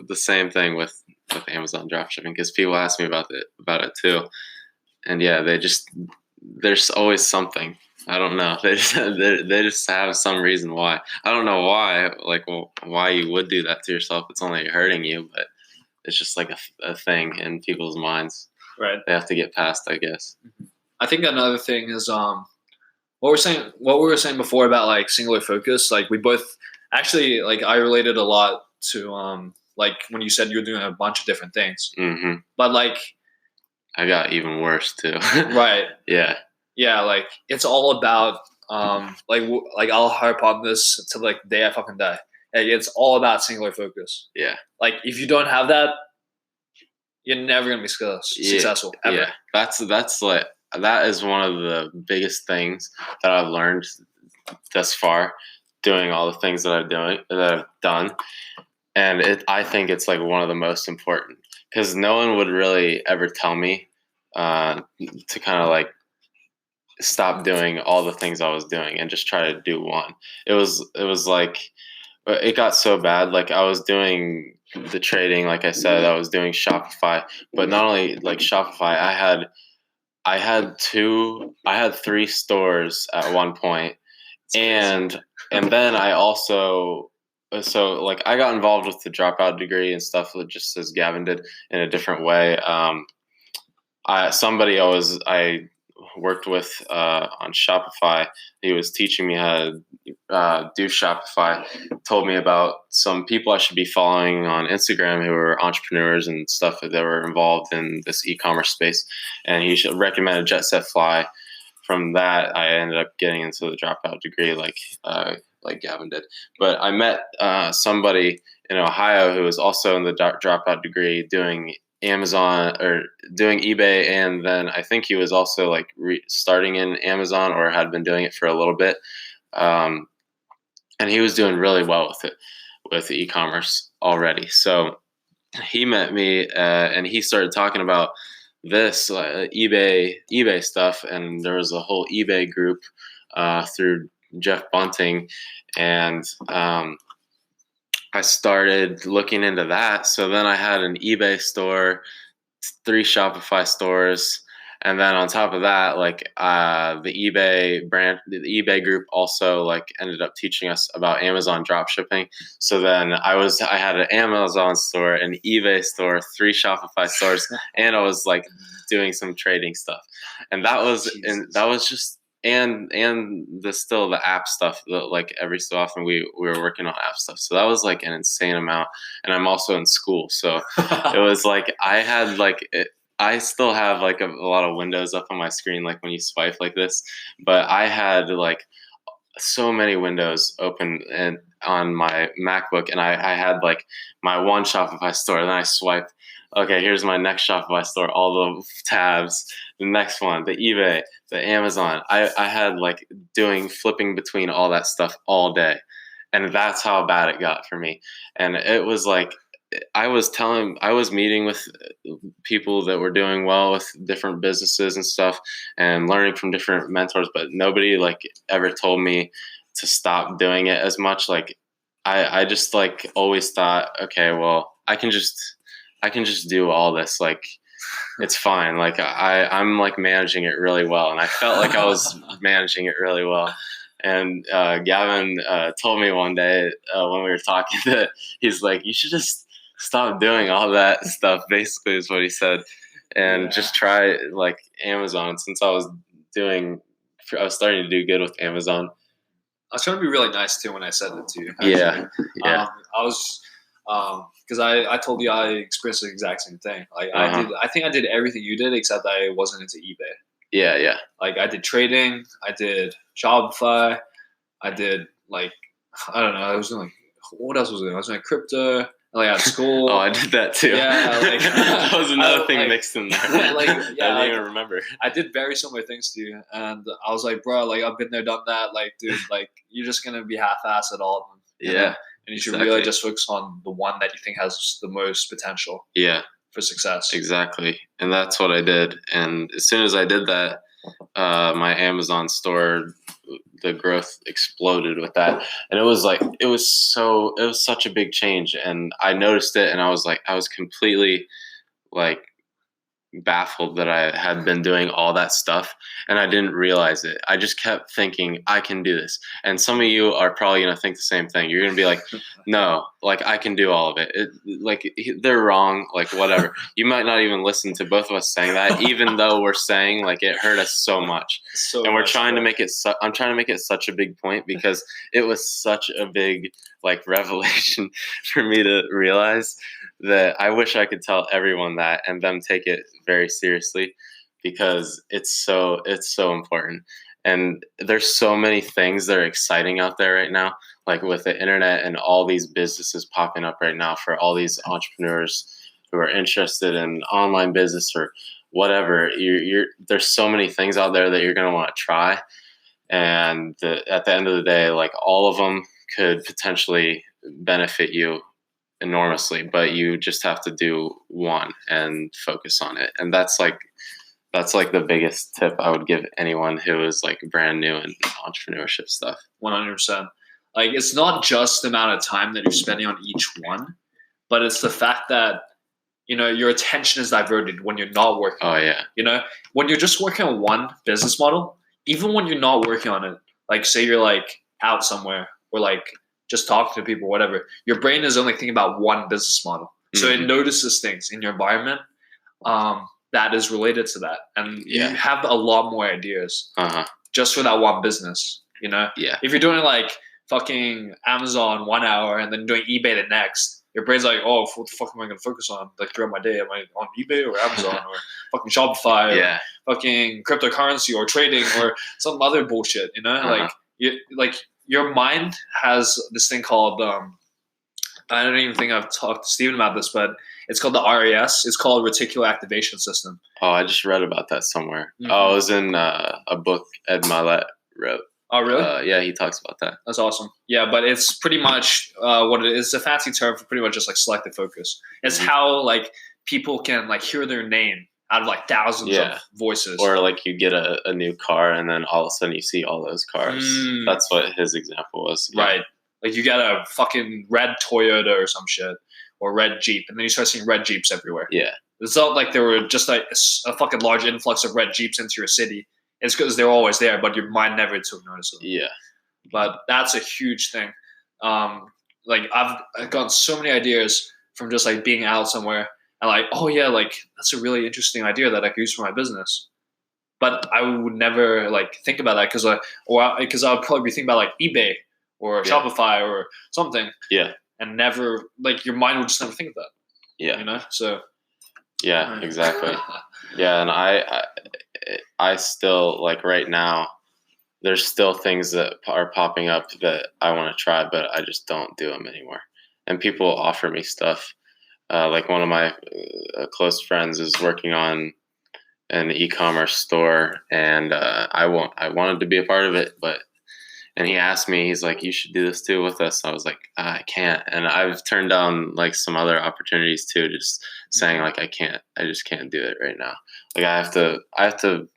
the same thing with Amazon dropshipping, because people ask me about it too. And yeah, there's always something. I don't know. They just have some reason why. I don't know why. Like, well, why you would do that to yourself? It's only hurting you, but it's just like a thing in people's minds. Right. They have to get past, I guess. I think another thing is what we were saying before about like singular focus. Like, we both actually, like, I related a lot to like when you said you were doing a bunch of different things. Mm-hmm. But like, I got even worse too. Right. Yeah. Yeah, like it's all about like I'll harp on this to like the day I fucking die. Like, it's all about singular focus. Yeah. Like, if you don't have that, you're never gonna be successful ever. Yeah. That's like, that is one of the biggest things that I've learned thus far, doing all the things that I've done, and I think it's like one of the most important, because no one would really ever tell me to kind of like stop doing all the things I was doing and just try to do one. It was like, it got so bad. Like, I was doing the trading, like I said, I was doing Shopify, but not only like Shopify, I had 3 stores at one point, and then I also, so like I got involved with the dropout degree and stuff, just as Gavin did, in a different way. I worked with on Shopify. He was teaching me how to do Shopify. Told me about some people I should be following on Instagram who were entrepreneurs and stuff that were involved in this e-commerce space, and he recommended Jet Set Fly. From that, I ended up getting into the dropout degree, like Gavin did. But I met somebody in Ohio who was also in the dropout degree, doing Amazon or doing eBay, and then I think he was also like starting in Amazon, or had been doing it for a little bit, and he was doing really well with it, with e-commerce already. So he met me, and he started talking about this eBay stuff, and there was a whole eBay group through Jeff Bunting, and I started looking into that. So then I had an eBay store, 3 Shopify stores, and then on top of that, like the eBay brand, the eBay group also like ended up teaching us about Amazon dropshipping. So then I had an Amazon store, an eBay store, 3 Shopify stores, and I was like doing some trading stuff, and that was just. And the app stuff, like every so often we were working on app stuff. So that was like an insane amount. And I'm also in school. So it was like, I still have like a lot of windows up on my screen, like when you swipe like this, but I had like so many windows open and on my MacBook, and I had like my one Shopify store, and then I swiped, okay, here's my next Shopify store, all the tabs, the next one, the eBay, the Amazon. I had like flipping between all that stuff all day. And that's how bad it got for me. And it was like, I was meeting with people that were doing well with different businesses and stuff, and learning from different mentors, but nobody like ever told me to stop doing it as much. Like I just like always thought, okay, well, I can just do all this. Like, it's fine. Like I'm like managing it really well. And I felt like I was managing it really well. And Gavin told me one day when we were talking that he's like, you should just stop doing all that stuff, basically is what he said. And just try like Amazon. Since I was starting to do good with Amazon. I was trying to be really nice too when I said it to you. Actually. Yeah. I was because I told you I experienced the exact same thing. Like I think I did everything you did except I wasn't into eBay. Yeah. Like I did trading, I did Shopify, I did like I don't know. I was doing like what else was I doing? I was doing crypto. Like at school. Oh, I did that too. Yeah, like that was another thing mixed in there. Like, yeah, I didn't even remember. I did very similar things to you, and I was like, bro, like I've been there, done that. Like, dude, like you're just gonna be half-assed at all of them. You know? And you should really just focus on the one that you think has the most potential. Yeah. For success. Exactly, and that's what I did. And as soon as I did that, my Amazon store, the growth exploded with that, and it was such a big change. And I noticed it, and I was completely like baffled that I had been doing all that stuff and I didn't realize it. I just kept thinking I can do this. And some of you are probably going to think the same thing. You're going to be like, no, like I can do all of it. Like they're wrong, like whatever. You might not even listen to both of us saying that, even though we're saying like it hurt us so much. And we're trying to make it, I'm trying to make it such a big point because it was such a big like revelation for me to realize that I wish I could tell everyone that and them take it very seriously because it's so important. And there's so many things that are exciting out there right now, like with the internet and all these businesses popping up right now for all these entrepreneurs who are interested in online business or whatever. There's so many things out there that you're going to want to try. And at the end of the day, like all of them could potentially benefit you enormously, but you just have to do one and focus on it. And that's like the biggest tip I would give anyone who is like brand new in entrepreneurship stuff. 100%. Like it's not just the amount of time that you're spending on each one, but it's the fact that your attention is diverted when you're not working. Oh yeah. When you're just working on one business model, even when you're not working on it, like say you're like out somewhere or like just talking to people, whatever, your brain is only thinking about one business model. So it notices things in your environment that is related to that. And you have a lot more ideas just for that one business, Yeah. If you're doing like fucking Amazon 1 hour and then doing eBay the next, your brain's like, oh, what the fuck am I going to focus on? Like throughout my day, am I on eBay or Amazon or fucking Shopify or fucking cryptocurrency or trading or some other bullshit, Like your mind has this thing called, I don't even think I've talked to Steven about this, but it's called the RAS. It's called Reticular Activation System. Oh, I just read about that somewhere. Oh, it was in a book Ed Mylett wrote. Oh, really? Yeah, he talks about that. That's awesome. Yeah, but it's pretty much what it is. It's a fancy term for pretty much just like selective focus. It's how like people can like hear their name out of like thousands of voices. Or like you get a new car and then all of a sudden you see all those cars. That's what his example was. Yeah. Right. Like you got a fucking red Toyota or some shit or red Jeep and then you start seeing red Jeeps everywhere. Yeah. It's not like there were just like a fucking large influx of red Jeeps into your city. It's because they're always there, but your mind never took notice of them. Yeah. But that's a huge thing. Like I've gotten so many ideas from just like being out somewhere and like, oh yeah, like that's a really interesting idea that I could use for my business. But I would never like think about that because I would probably be thinking about like eBay or Shopify or something. Yeah. And never like your mind would just never think of that. Yeah. So. Yeah, exactly. Yeah, and I still like right now. There's still things that are popping up that I want to try, but I just don't do them anymore. And people offer me stuff. Like one of my close friends is working on an e-commerce store, and I wanted to be a part of it, and he asked me, he's like, you should do this too with us. I was like, I can't. And I've turned down like some other opportunities too, just saying like, I just can't do it right now. Like I have to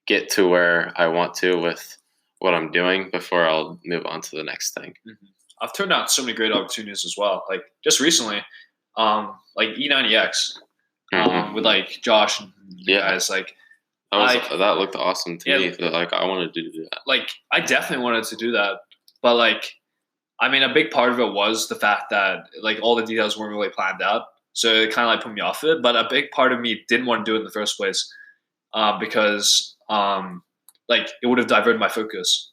get to where I want to with what I'm doing before I'll move on to the next thing. Mm-hmm. I've turned down so many great opportunities as well. Like just recently, like E90X with like Josh and you guys, like That looked awesome to me. Like I wanted to do that. Like I definitely wanted to do that, but like, I mean, a big part of it was the fact that like all the details weren't really planned out, so it kind of like put me off it. But a big part of me didn't want to do it in the first place, because like it would have diverted my focus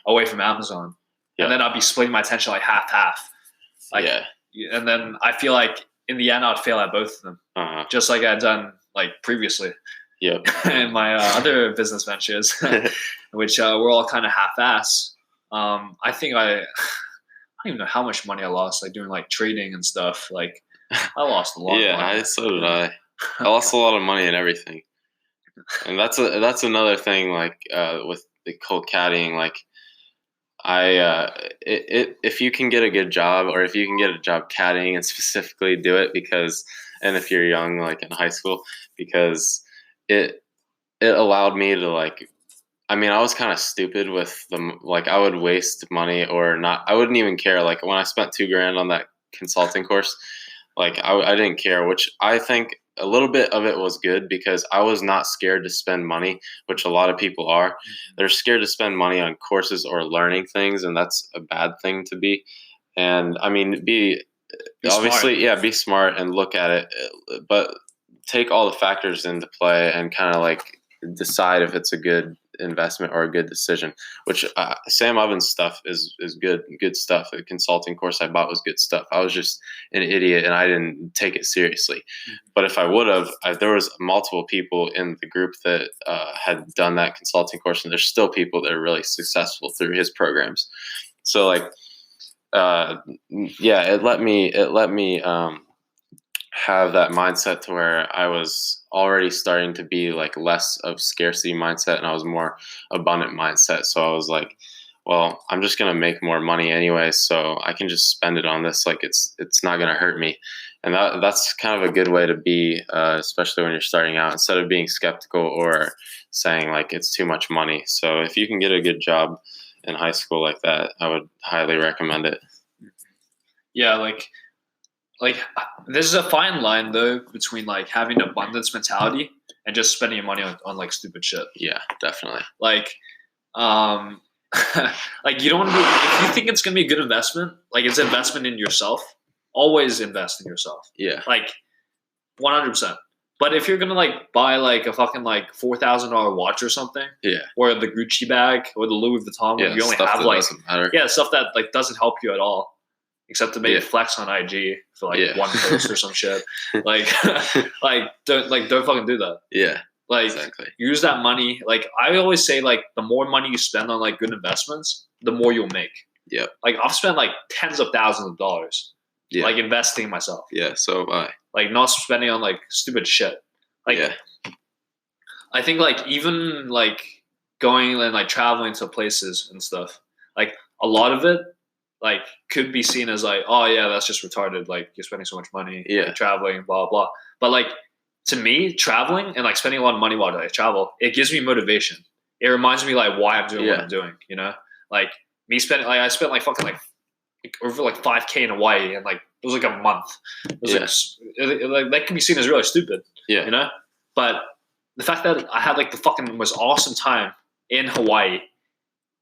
away from Amazon, and then I'd be splitting my attention like half. Like, and then I feel like in the end I'd fail at both of them, just like I'd done like previously. In my other business ventures, which were all kind of half-ass. I think I don't even know how much money I lost, like doing like trading and stuff. Like I lost a lot. So did I. I lost a lot of money and everything. And that's another thing. Like with the cold caddying, like if you can get a good job, or if you can get a job caddying and specifically do it and if you're young, like in high school, because it allowed me to like, I mean, I was kind of stupid with them. Like I would waste money or not. I wouldn't even care. Like when I spent $2,000 on that consulting course, like I didn't care, which I think a little bit of it was good because I was not scared to spend money, which a lot of people are. They're scared to spend money on courses or learning things. And that's a bad thing to be. And I mean, be obviously, smart. Be smart and look at it, but take all the factors into play and kind of like decide if it's a good investment or a good decision, which Sam Ovens stuff is good stuff. The consulting course I bought was good stuff. I was just an idiot and I didn't take it seriously. But if I would have, there was multiple people in the group that had done that consulting course, and there's still people that are really successful through his programs. So like, it let me have that mindset to where I was already starting to be like less of scarcity mindset and I was more abundant mindset. So I was like, well, I'm just going to make more money anyway, so I can just spend it on this. Like it's not going to hurt me. And that's kind of a good way to be, especially when you're starting out, instead of being skeptical or saying like it's too much money. So if you can get a good job in high school like that, I would highly recommend it. Yeah, like there's a fine line though between like having an abundance mentality and just spending your money on like stupid shit. Yeah, definitely. Like, like you don't want to if you think it's gonna be a good investment, like it's an investment in yourself. Always invest in yourself. Yeah, like 100%. But if you're gonna like buy like a fucking like $4,000 watch or something, or the Gucci bag or the Louis Vuitton, where you only have like stuff that like doesn't help you at all. Except to maybe flex on IG for like one post or some shit. Like, don't fucking do that. Yeah. Like, exactly. Use that money. Like, I always say, like, the more money you spend on like good investments, the more you'll make. Yeah. Like, I've spent like tens of thousands of dollars, like investing in myself. Yeah. So have I. Like, not spending on like stupid shit. Like, I think like even like going and like traveling to places and stuff. Like, a lot of it. Like could be seen as like, oh yeah, that's just retarded. Like you're spending so much money, traveling, blah blah. But like to me, traveling and like spending a lot of money while I travel, it gives me motivation. It reminds me like why I'm doing what I'm doing. You know, like me spending like I spent like fucking like over like $5,000 in Hawaii and like it was like a month. It was like that can be seen as really stupid. Yeah, you know. But the fact that I had like the fucking most awesome time in Hawaii,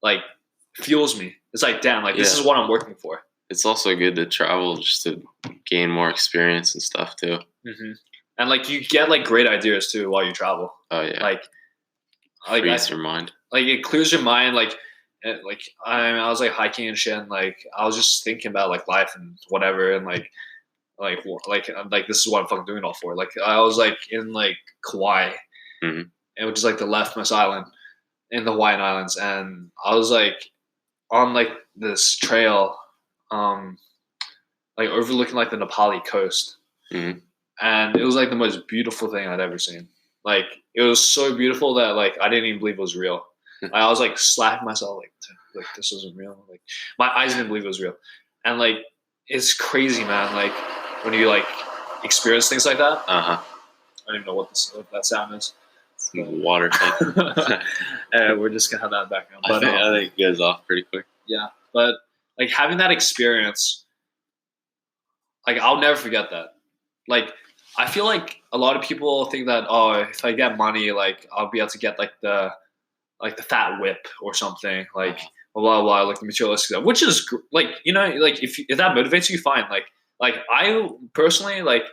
like fuels me. It's like, damn, like this is what I'm working for. It's also good to travel just to gain more experience and stuff too. Mm-hmm. And like you get like great ideas too while you travel. Oh yeah, like clears your mind. Like it clears your mind. Like I was like hiking and shit, and like I was just thinking about like life and whatever, and like this is what I'm fucking doing it all for. Like I was like in like Kauai, and which is like the leftmost island in the Hawaiian Islands, and I was like on like this trail, like overlooking like the Nepali coast, and it was like the most beautiful thing I'd ever seen. Like it was so beautiful that like I didn't even believe it was real. I was like slapping myself like this isn't real. Like my eyes didn't believe it was real, and like it's crazy, man. Like when you like experience things like that. I don't even know what that sound is. Water tank. We're just gonna have that background. But I think it goes off pretty quick. Yeah, but like having that experience, like I'll never forget that. Like I feel like a lot of people think that if I get money, like I'll be able to get like the fat whip or something, like blah blah blah, like the materialistic stuff, which is like like if that motivates you, fine. Like I personally like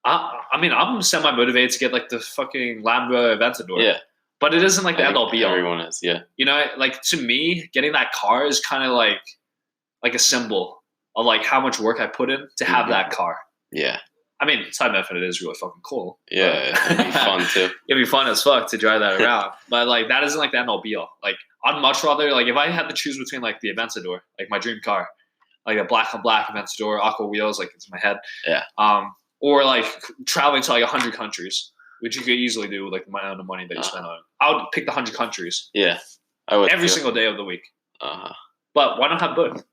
I mean I'm semi motivated to get like the fucking Lambo Aventador. Yeah. But it isn't like the end all be all. Everyone is, yeah. Like to me, getting that car is kind of like a symbol of like how much work I put in to have that car. Yeah. I mean, side benefit, it is really fucking cool. Yeah, it'd be fun too. It'd be fun as fuck to drive that around. But like that isn't like the end all be all. Like I'd much rather like if I had to choose between like the Aventador, like my dream car, like a black on black Aventador, aqua wheels, like it's in my head. Yeah. Or like traveling to like 100 countries, which you could easily do with like the amount of money that you spend on it. I would pick the 100 countries. Yeah, I would every single day of the week. Uh-huh. But why not have both?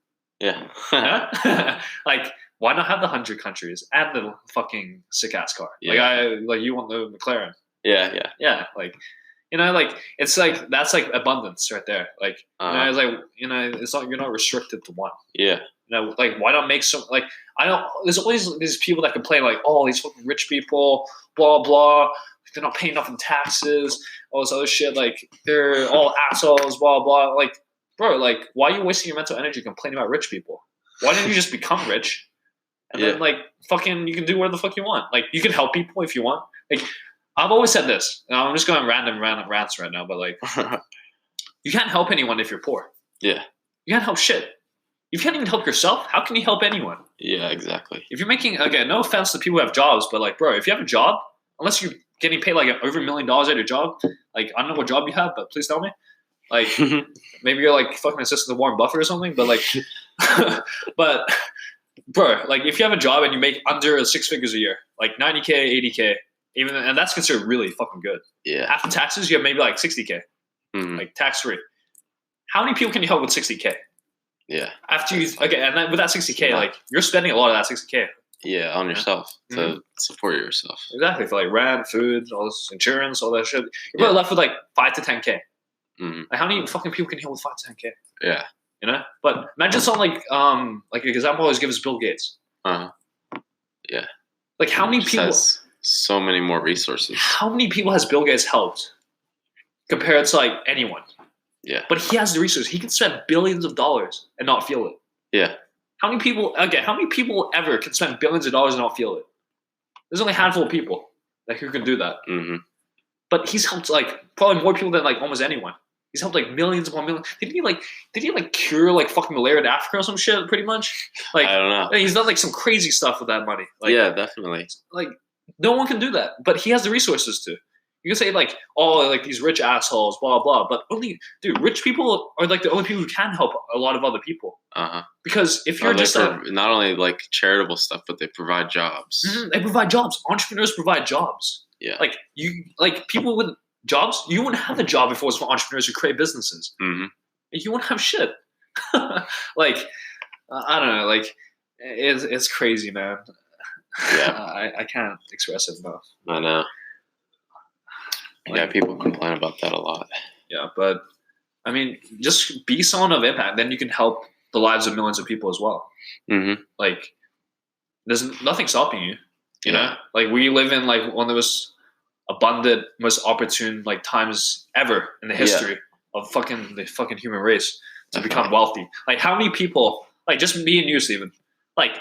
Yeah. Like why not have the 100 countries and the fucking sick ass car? Yeah. Like you want the McLaren. Yeah. Like like it's like that's like abundance right there. Like it's like it's not, you're not restricted to one. Yeah. Like why not make some like I don't. There's always these people that complain like, oh, these fucking rich people, blah blah. They're not paying enough in taxes. All this other shit. Like they're all assholes, blah blah. Like, bro, like why are you wasting your mental energy complaining about rich people? Why didn't you just become rich? And then like fucking you can do whatever the fuck you want. Like you can help people if you want. Like I've always said this. And I'm just going random rants right now, but like you can't help anyone if you're poor. Yeah. You can't help shit. You can't even help yourself. How can you help anyone? Yeah, exactly. If you're making, again, no offense to people who have jobs, but like, bro, if you have a job, unless you're getting paid like over $1 million at your job, like I don't know what job you have, but please tell me. Like maybe you're like fucking assistant to Warren Buffett or something, but like, but bro, like if you have a job and you make under 6 figures a year, like 90K, 80K, even, and that's considered really fucking good. Yeah. After taxes, you have maybe like 60K, like tax free. How many people can you help with 60K? Yeah. After you, okay, and then with that 60K, like you're spending a lot of that 60K. Yeah, on yourself to support yourself. Exactly, for like rent, food, all this insurance, all that shit. You're probably left with like 5 to 10K. Like how many fucking people can you help with 5 to 10K? Yeah. But imagine someone like an example I always give is Bill Gates. Yeah. Like how many people? Has so many more resources. How many people has Bill Gates helped compared to like anyone? Yeah. But he has the resources. He can spend billions of dollars and not feel it. Yeah. How many people ever can spend billions of dollars and not feel it? There's only a handful of people who can do that. But he's helped like probably more people than like almost anyone. He's helped like millions upon millions. Did he cure like fucking malaria in Africa or some shit? Pretty much. Like I don't know. He's done like some crazy stuff with that money. Like, yeah, definitely. Like no one can do that, but he has the resources to. You can say like, oh, like these rich assholes, blah blah. But only, dude, rich people are like the only people who can help a lot of other people. Because if you're just not only like charitable stuff, but they provide jobs. They provide jobs. Entrepreneurs provide jobs. Yeah. Like people with jobs, you wouldn't have a job if it was for entrepreneurs who create businesses. You wouldn't have shit. Like I don't know. Like it's crazy, man. Yeah. I can't express it enough. I know. Yeah, people complain about that a lot. Yeah, but I mean, just be someone of impact, then you can help the lives of millions of people as well. Like, there's nothing stopping you. You know, like we live in like one of the most abundant, most opportune like times ever in the history of the fucking human race to become wealthy. Like, how many people? Like, just me and you, Steven. Like,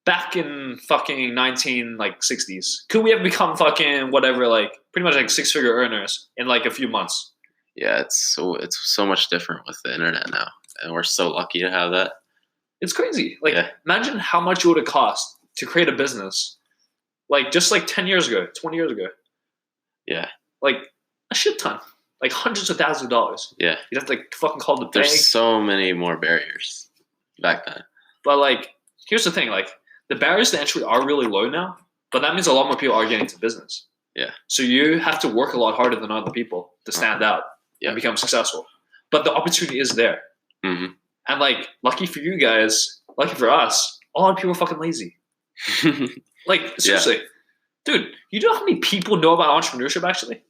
back in fucking 1960s, could we have become fucking whatever, like pretty much like 6-figure earners in like a few months? Yeah, it's so much different with the internet now, and we're so lucky to have that. It's crazy. Like, imagine how much it would have cost to create a business, like just like 10 years ago, 20 years ago. Yeah, like a shit ton, like hundreds of thousands of dollars. Yeah, you'd have to like fucking call the bank. There's so many more barriers back then. But like, here's the thing, like. The barriers to entry are really low now, but that means a lot more people are getting into business. Yeah. So you have to work a lot harder than other people to stand out and become successful. But the opportunity is there. And like, lucky for you guys, lucky for us, a lot of people are fucking lazy. Like, seriously. Dude, you know how many people know about entrepreneurship actually?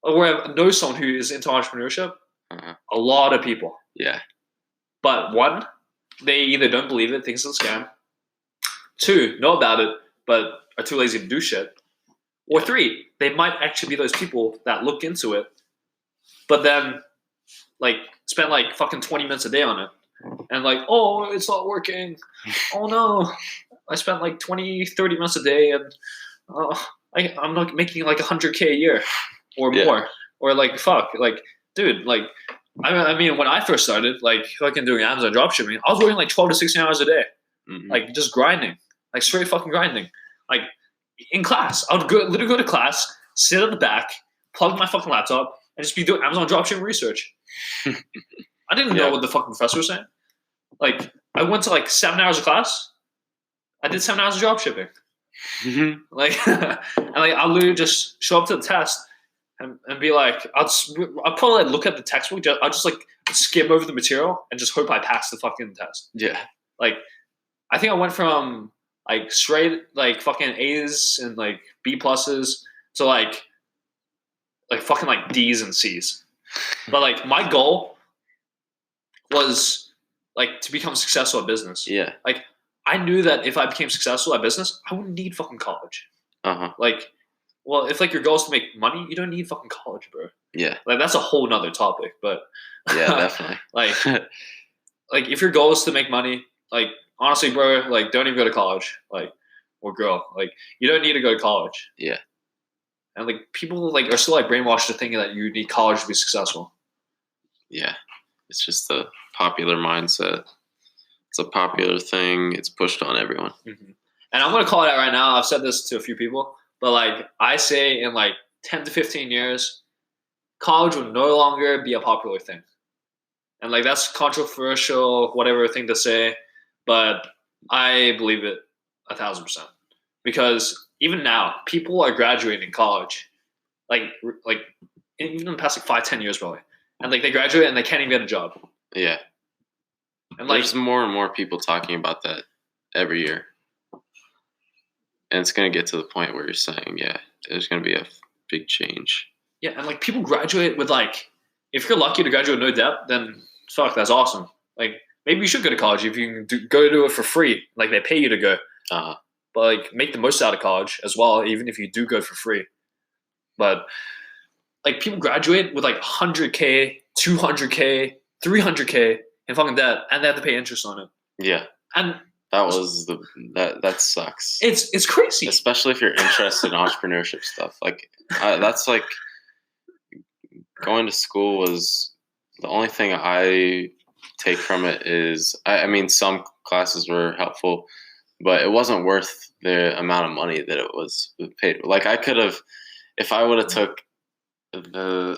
Or know someone who is into entrepreneurship? A lot of people. Yeah. But one, they either don't believe it, think it's a scam. 2, know about it, but are too lazy to do shit. Or 3, they might actually be those people that look into it, but then like spend like fucking 20 minutes a day on it. And like, oh, it's not working. Oh no. I spent like 20, 30 minutes a day and I'm not making like 100K a year or more. Or like, fuck, like, dude, like, I mean, when I first started, like, fucking doing Amazon dropshipping, I was working like 12 to 16 hours a day. Like, just grinding. Like, straight fucking grinding. Like, in class. I would literally go to class, sit at the back, plug my fucking laptop, and just be doing Amazon dropshipping research. I didn't know what the fucking professor was saying. Like, I went to like 7 hours of class. I did 7 hours of dropshipping. Like, and like, I'll literally just show up to the test and be like, I'll probably like, look at the textbook. I'll just like skim over the material and just hope I pass the fucking test. Yeah. Like, I think I went from like straight like fucking A's and like B pluses to like fucking like D's and C's. But like my goal was like to become successful at business. Yeah. Like I knew that if I became successful at business, I wouldn't need fucking college. Like, well, if like your goal is to make money, you don't need fucking college, bro. Yeah. Like that's a whole nother topic, but yeah, definitely. like if your goal is to make money, like honestly, bro, like don't even go to college, like or girl, like you don't need to go to college. Yeah. And like people like are still like brainwashed to thinking that you need college to be successful. Yeah. It's just a popular mindset. It's a popular thing. It's pushed on everyone. Mm-hmm. And I'm going to call it out right now. I've said this to a few people, but like I say in like 10 to 15 years, college will no longer be a popular thing. And like that's controversial, whatever thing to say, but I believe it 1,000%. Because even now, people are graduating college, like even in the past like 5-10 years probably, and like they graduate and they can't even get a job. Yeah. And like, there's more and more people talking about that every year. And it's going to get to the point where you're saying, yeah, there's going to be a big change. Yeah, and like people graduate with like, if you're lucky to graduate with no debt, then fuck, that's awesome. Like maybe you should go to college if you can go do it for free. Like they pay you to go. But like make the most out of college as well, even if you do go for free. But like people graduate with like 100K, 200K, 300K in fucking debt, and they have to pay interest on it. Yeah. And that sucks. It's crazy, especially if you're interested in entrepreneurship stuff. Like that's like going to school was the only thing I take from it is I mean some classes were helpful, but it wasn't worth the amount of money that it was paid. Like I could have, if I would have took the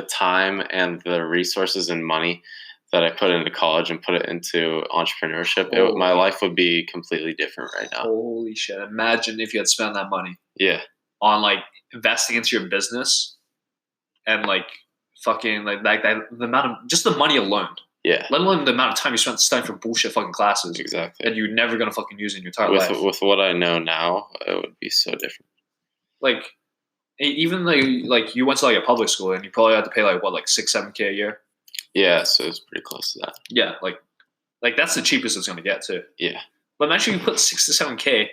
time and the resources and money that I put into college and put it into entrepreneurship, my life would be completely different right now. Holy shit. Imagine if you had spent that money. Yeah. On like investing into your business and like fucking like that, the amount of, just the money alone. Yeah. Let alone the amount of time you spent studying for bullshit fucking classes. Exactly. That you're never going to fucking use in your entire life. With what I know now, it would be so different. Like, even like you went to like a public school and you probably had to pay like what, like 6-7K a year? Yeah, so it's pretty close to that. Yeah, like that's the cheapest it's going to get too. Yeah. But imagine you put 6 to 7K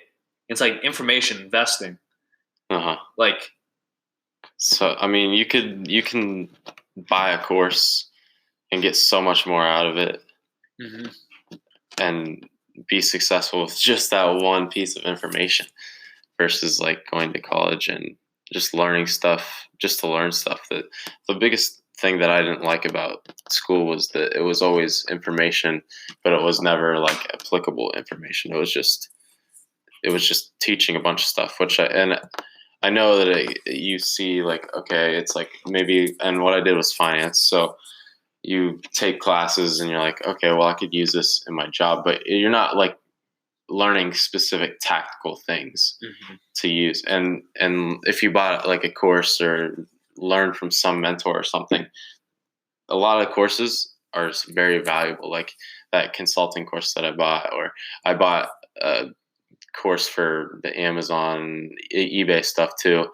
into like information investing. Like, so I mean, you can buy a course and get so much more out of it, and be successful with just that one piece of information, versus like going to college and just learning stuff just to learn stuff. That the biggest thing that I didn't like about school was that it was always information, but it was never like applicable information. It was just teaching a bunch of stuff, which I know that you see like, okay, it's like maybe, and what I did was finance. So you take classes and you're like, okay, well I could use this in my job, but you're not like learning specific tactical things to use. And if you bought like a course or learn from some mentor or something, a lot of courses are very valuable. Like that consulting course that I bought, or I bought a course for the Amazon, eBay stuff too.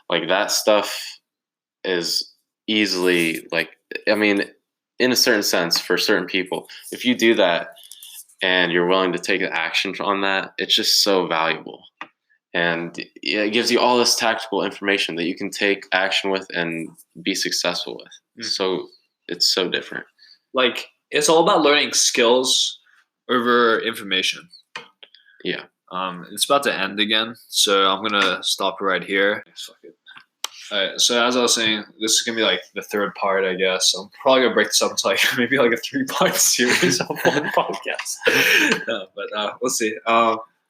Like that stuff is easily like, I mean, in a certain sense for certain people, if you do that and you're willing to take action on that, it's just so valuable. And it gives you all this tactical information that you can take action with and be successful with. So it's so different. Like, it's all about learning skills over information. Yeah. It's about to end again, so I'm gonna stop right here. Fuck it. All right. So as I was saying, this is gonna be like the third part, I guess. I'm probably gonna break this up into like maybe like a 3-part series of one podcast. No, but we'll see.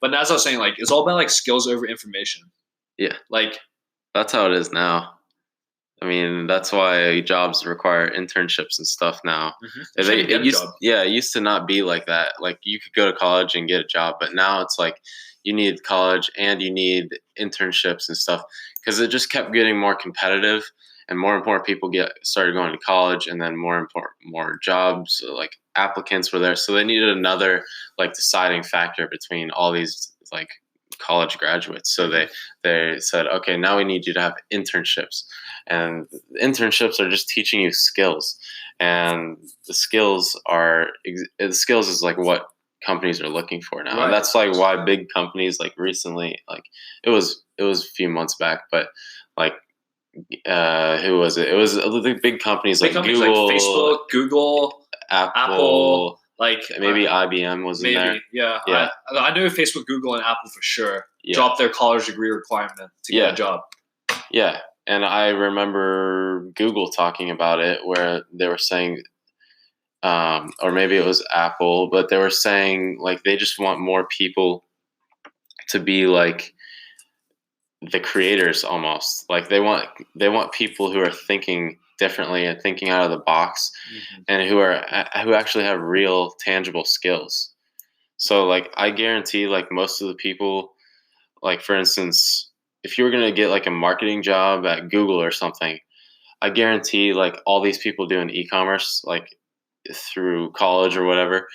But as I was saying, like, it's all about like skills over information. Yeah. Like, that's how it is now. I mean, that's why jobs require internships and stuff now. It used to not be like that. Like, you could go to college and get a job, but now it's like you need college and you need internships and stuff, because it just kept getting more competitive, and more and more people started going to college, and then more jobs, like applicants were there, so they needed another like deciding factor between all these like college graduates. So they said, okay, now we need you to have internships, and internships are just teaching you skills, and the skills is like what companies are looking for now. Right. And that's like why big companies, like recently, like it was a few months back, but like who was it? It was the big companies like Google, like Facebook, Google, Apple. Like maybe IBM was in there. Yeah. I know Facebook, Google, and Apple for sure dropped their college degree requirement to get a job. Yeah, and I remember Google talking about it, where they were saying, or maybe it was Apple, but they were saying like they just want more people to be like the creators almost. Like they want people who are thinking differently and thinking out of the box, and who actually have real tangible skills. So like I guarantee like most of the people, like for instance, if you were going to get like a marketing job at Google or something, I guarantee like all these people doing e-commerce like through college or whatever,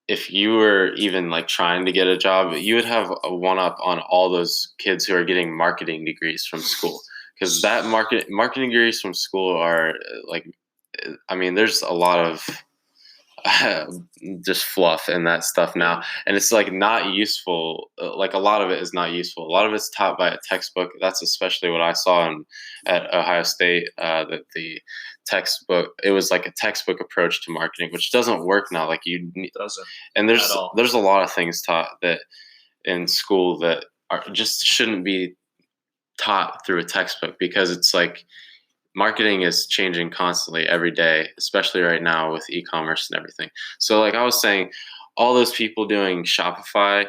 if you were even like trying to get a job, you would have a one-up on all those kids who are getting marketing degrees from school. Because that marketing degrees from school are like, I mean, there's a lot of just fluff and that stuff now, and it's like not useful. Like a lot of it is not useful. A lot of it's taught by a textbook. That's especially what I saw at Ohio State. That the textbook, it was like a textbook approach to marketing, which doesn't work now. Like doesn't. And there's a lot of things taught that in school that just shouldn't be taught through a textbook, because it's like marketing is changing constantly every day, especially right now with e-commerce and everything. So like I was saying, all those people doing Shopify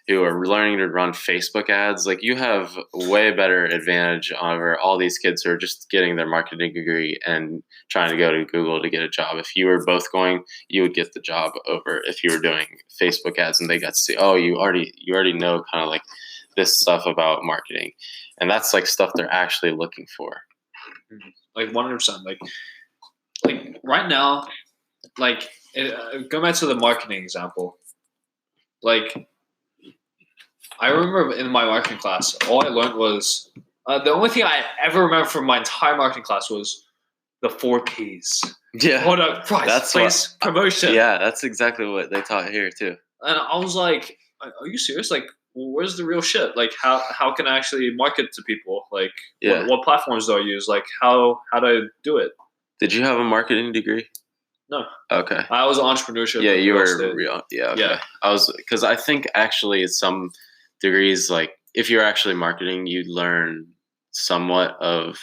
who are learning to run Facebook ads, like you have way better advantage over all these kids who are just getting their marketing degree and trying to go to Google to get a job. If you were both going, you would get the job over if you were doing Facebook ads and they got to see, oh, you already know kind of like this stuff about marketing. And that's like stuff they're actually looking for. Like 100%. Like right now, like go back to the marketing example. Like I remember in my marketing class, all I learned was the only thing I ever remember from my entire marketing class was the 4 Ps. Yeah, product, price, place, promotion. Yeah, that's exactly what they taught here too. And I was like, "Are you serious? Like, where's the real shit? Like, how can I actually market to people? Like, what platforms do I use? Like, how do I do it?" Did you have a marketing degree? No. Okay. I was entrepreneurship. Yeah, you were real. Yeah. Okay. Yeah. Because I think actually some degrees, like if you're actually marketing, you learn somewhat of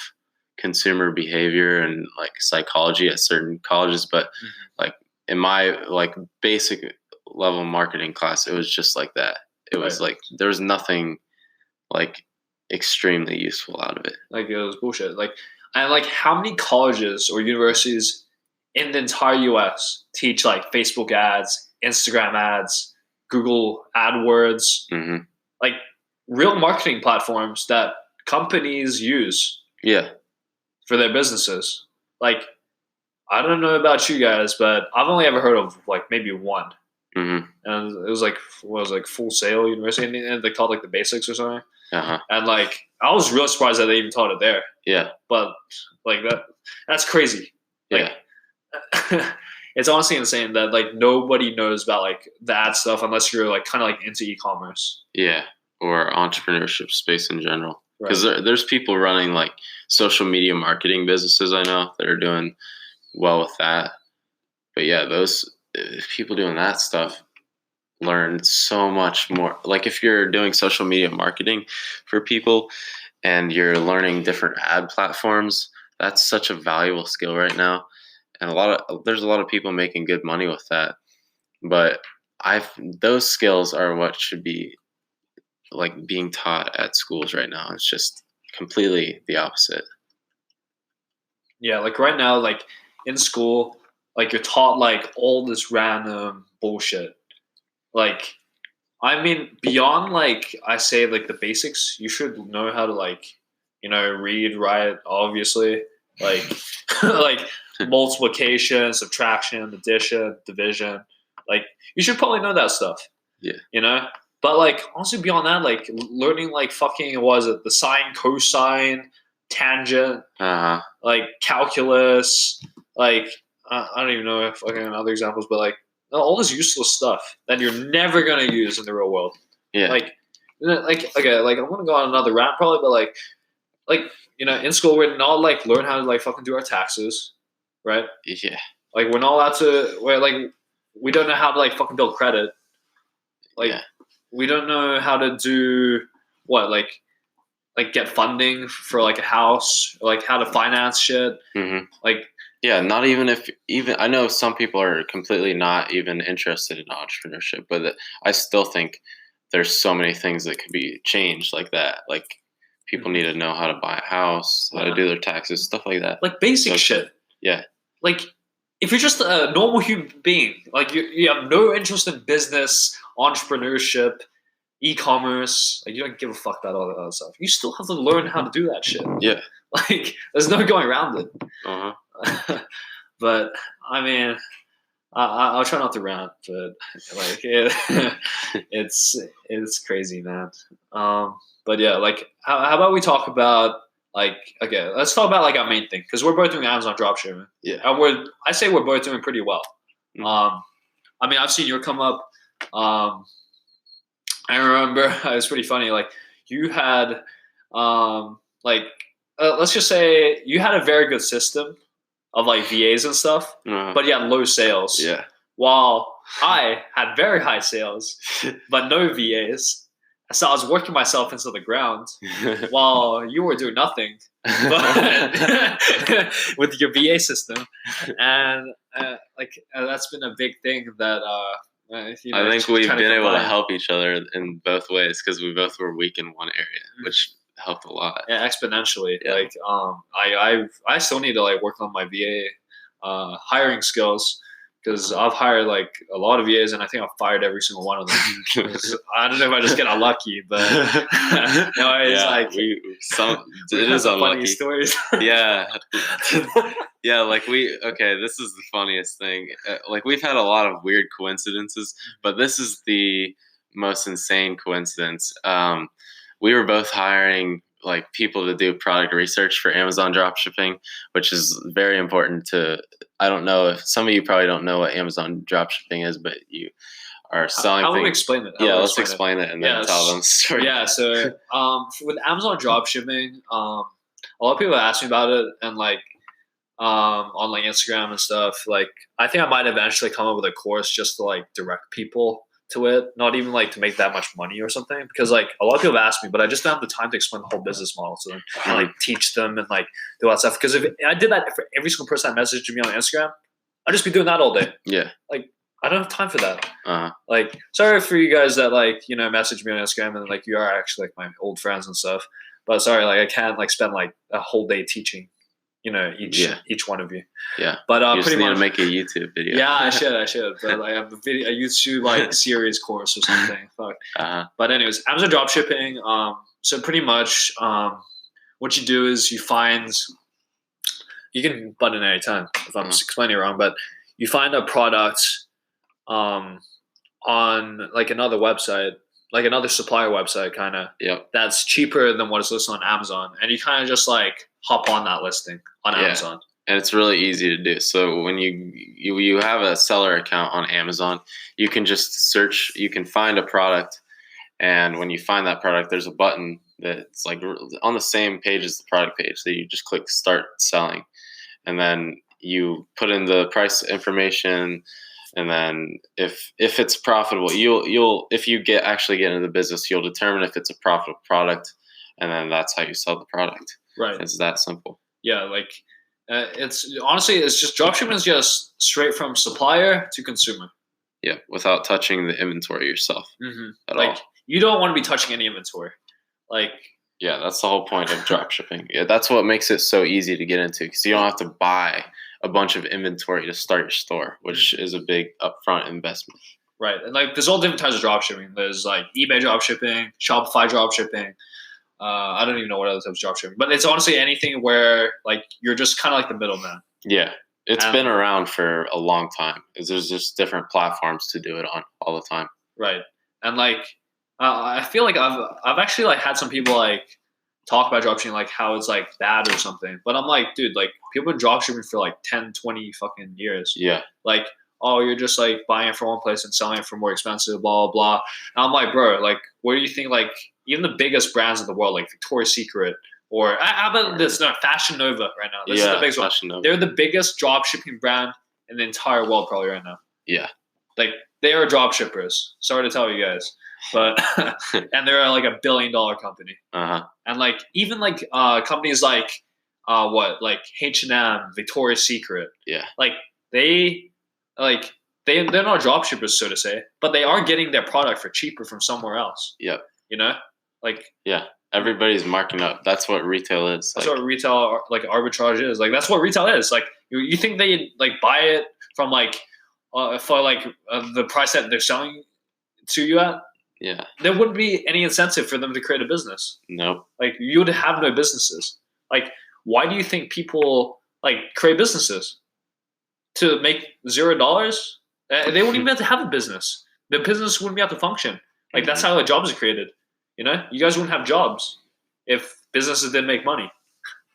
consumer behavior and like psychology at certain colleges, but like in my like basic level marketing class, it was just like that. It was like there was nothing like extremely useful out of it. Like it was bullshit. Like, and like how many colleges or universities in the entire US teach like Facebook ads, Instagram ads, Google AdWords, like real marketing platforms that companies use for their businesses? Like, I don't know about you guys, but I've only ever heard of like maybe one. And it was like, Full Sail University, and they called like the basics or something. And like, I was real surprised that they even taught it there. Yeah. But like that's crazy. Like, it's honestly insane that like nobody knows about like the ad stuff unless you're like kind of like into e-commerce. Yeah. or entrepreneurship space in general. Right. Because there's people running like social media marketing businesses I know that are doing well with that. But yeah, those people doing that stuff learn so much more. Like if you're doing social media marketing for people and you're learning different ad platforms, that's such a valuable skill right now. And there's a lot of people making good money with that. But those skills are what should be like being taught at schools right now. It's just completely the opposite. Yeah, like right now, like in school, like you're taught like all this random bullshit. Like, I mean, beyond like I say like the basics, you should know how to like, read, write, obviously, like like multiplication, subtraction, addition, division. Like you should probably know that stuff. Yeah. But like honestly, beyond that, like learning like fucking the sine, cosine, tangent, like calculus, like I don't even know if fucking other examples, but like all this useless stuff that you're never gonna use in the real world. Yeah. Like okay, like I'm gonna go on another rant probably, but like in school we're not like learn how to like fucking do our taxes, right? Yeah. Like we're not allowed to. We don't know how to like fucking build credit. Like we don't know how to do what like get funding for like a house, or, like how to finance shit. Mm-hmm. Like yeah, not even I know some people are completely not even interested in entrepreneurship, but I still think there's so many things that could be changed like that. Like people need to know how to buy a house, how to do their taxes, stuff like that. Like basic shit. Yeah. Like if you're just a normal human being, like you have no interest in business, entrepreneurship, e-commerce, like you don't give a fuck about all that other stuff. You still have to learn how to do that shit. Yeah. Like there's no going around it. Uh-huh. But I mean, I'll try not to rant, but like it's crazy, man. But yeah, like how about we talk about like okay, let's talk about like our main thing because we're both doing Amazon dropshipping. Yeah, and I say we're both doing pretty well. Mm-hmm. I mean, I've seen your come up. I remember it was pretty funny. Like you had, let's just say you had a very good system of like VAs and stuff, but you had low sales. Yeah. While I had very high sales, but no VAs. So I was working myself into the ground while you were doing nothing but with your VA system. And that's been a big thing that I think we've been able to help each other in both ways because we both were weak in one area, which helped a lot. Yeah, exponentially. Yeah. Like I still need to like work on my VA hiring skills because I've hired like a lot of VAs and I think I've fired every single one of them. I don't know if I just get unlucky, but no, it's like it is unlucky. Funny stories. Yeah. Yeah, like this is the funniest thing. Like we've had a lot of weird coincidences, but this is the most insane coincidence. We were both hiring like people to do product research for Amazon dropshipping, which is very important I don't know if some of you probably don't know what Amazon dropshipping is, but you are selling things. I will explain it. Yeah, let's explain it and then tell them the story. Yeah, so with Amazon dropshipping, a lot of people ask me about it and like on like Instagram and stuff. Like I think I might eventually come up with a course just to like direct people to it, not even like to make that much money or something, because like a lot of people have asked me, but I just don't have the time to explain the whole business model to them and like teach them and like do all that stuff. Because if I did that for every single person that messaged me on Instagram, I'd just be doing that all day. Yeah, like I don't have time for that. Like sorry for you guys that like message me on Instagram and like you are actually like my old friends and stuff, but sorry, like I can't like spend like a whole day teaching each one of you. Yeah. But you just need to make a YouTube video. Yeah, I should. But I have a YouTube like series course or something. Fuck. But anyways, Amazon dropshipping. So pretty much, what you do is you can butt in any time if I'm explaining it wrong, but you find a product, on like another website, like another supplier website, kind of. Yep. That's cheaper than what is listed on Amazon, and you kind of just like hop on that listing on Amazon. And it's really easy to do. So when you have a seller account on Amazon, you can just search, you can find a product And when you find that product, there's a button that's like on the same page as the product page that you just click start selling. And then you put in the price information. And then if it's profitable, you'll if you actually get into the business, you'll determine if it's a profitable product. And then that's how you sell the product. Right. It's that simple. Yeah. Like it's just dropshipping is just straight from supplier to consumer. Yeah. Without touching the inventory yourself at all. You don't want to be touching any inventory. Like, yeah, that's the whole point of dropshipping. Yeah, that's what makes it so easy to get into because you don't have to buy a bunch of inventory to start your store, which is a big upfront investment. Right. And like there's all different types of dropshipping. There's like eBay dropshipping, Shopify dropshipping. I don't even know what other types of dropshipping. But it's honestly anything where like you're just kind of like the middleman. Yeah. It's been around for a long time. There's just different platforms to do it on all the time. Right. And like I feel like I've actually like had some people like talk about dropshipping like how it's like bad or something. But I'm like, dude, like people have been dropshipping for like 10, 20 fucking years. Yeah. Like, oh, you're just like buying it from one place and selling it for more expensive, blah, blah, blah. And I'm like, bro, like, what do you think? Like, even the biggest brands in the world, like Victoria's Secret, or how about this? No, Fashion Nova right now. This is the biggest one. Nova. They're the biggest dropshipping brand in the entire world, probably right now. Yeah. Like, they are dropshippers. Sorry to tell you guys. But and they're like $1 billion company. And like even like companies like like H&M, Victoria's Secret. Yeah. Like they're not dropshippers, so to say, but they are getting their product for cheaper from somewhere else. Yep. You know? Like yeah. Everybody's marking up. That's what retail is. That's what retail like arbitrage is. Like that's what retail is. Like you think they like buy it from like for like the price that they're selling to you at? Yeah. There wouldn't be any incentive for them to create a business. Nope. Like you would have no businesses. Like why do you think people like create businesses? To make $0? They wouldn't even have to have a business. The business wouldn't be able to function. Like that's how the jobs are created. You know? You guys wouldn't have jobs if businesses didn't make money.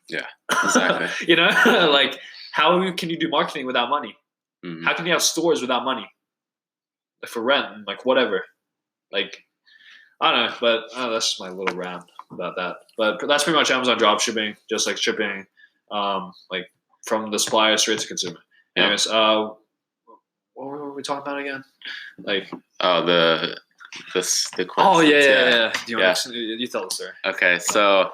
Yeah. Exactly. You know? Like how can you do marketing without money? Mm-hmm. How can you have stores without money? Like for rent and like whatever. Like, I don't know, but that's just my little rant about that. But that's pretty much Amazon drop shipping, just like shipping, like from the supplier straight to consumer. Yeah. Anyways, what were we talking about again? Like, the oh yeah. You tell the story. Okay, so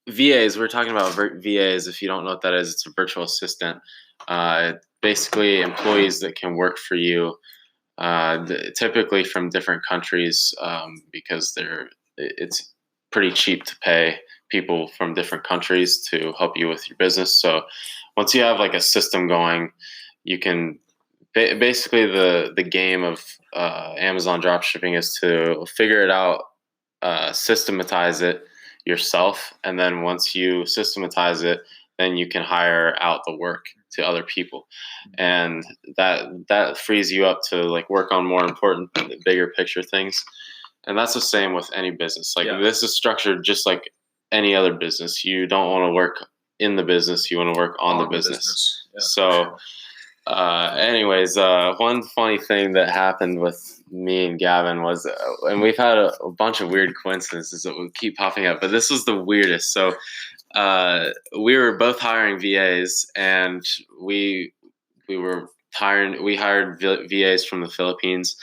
VAs. We're talking about VAs. If you don't know what that is, it's a virtual assistant. Basically, employees that can work for you. Typically from different countries because it's pretty cheap to pay people from different countries to help you with your business. So once you have like a system going, you can basically the game of Amazon dropshipping is to figure it out, systematize it yourself, and then once you systematize it, then you can hire out the work to other people, and that frees you up to like work on more important, bigger picture things. And that's the same with any business. Like this is structured just like any other business. You don't want to work in the business, you want to work on the business. Yeah. So anyways, one funny thing that happened with me and Gavin was, and we've had a bunch of weird coincidences that will keep popping up, but this was the weirdest. So we were both hiring VAs, and we hired VAs from the Philippines,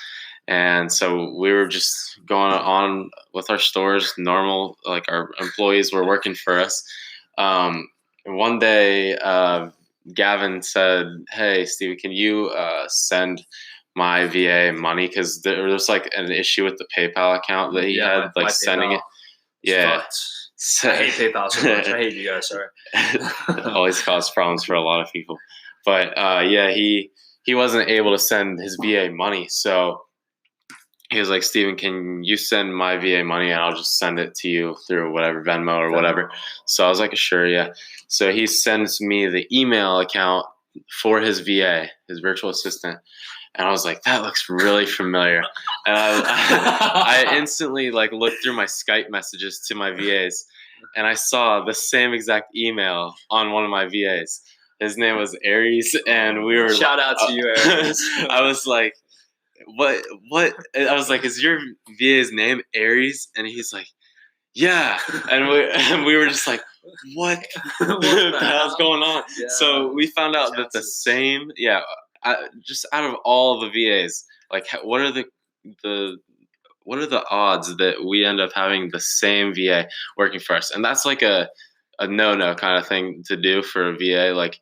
and so we were just going on with our stores normal, like our employees were working for us. And one day Gavin said, "Hey Steve, can you send my VA money?" Because there was like an issue with the PayPal account that he had, like sending it. Yeah. I hate PayPal so much. I hate you guys. Sorry. Always cause problems for a lot of people. But he wasn't able to send his VA money. So he was like, "Steven, can you send my VA money and I'll just send it to you through whatever, Venmo or whatever." So I was like, "Sure, yeah." So he sends me the email account for his VA, his virtual assistant. And I was like, that looks really familiar. And I instantly like looked through my Skype messages to my VAs, and I saw the same exact email on one of my VAs. His name was Aries, and we were shout out to you, Aries. I was like, what? And I was like, is your VA's name Aries? And he's like, yeah. And we were just like, what? What the hell's going on? Yeah. So we found out that the same, just out of all the VAs, like what are the odds that we end up having the same VA working for us? And that's like a no kind of thing to do for a VA, like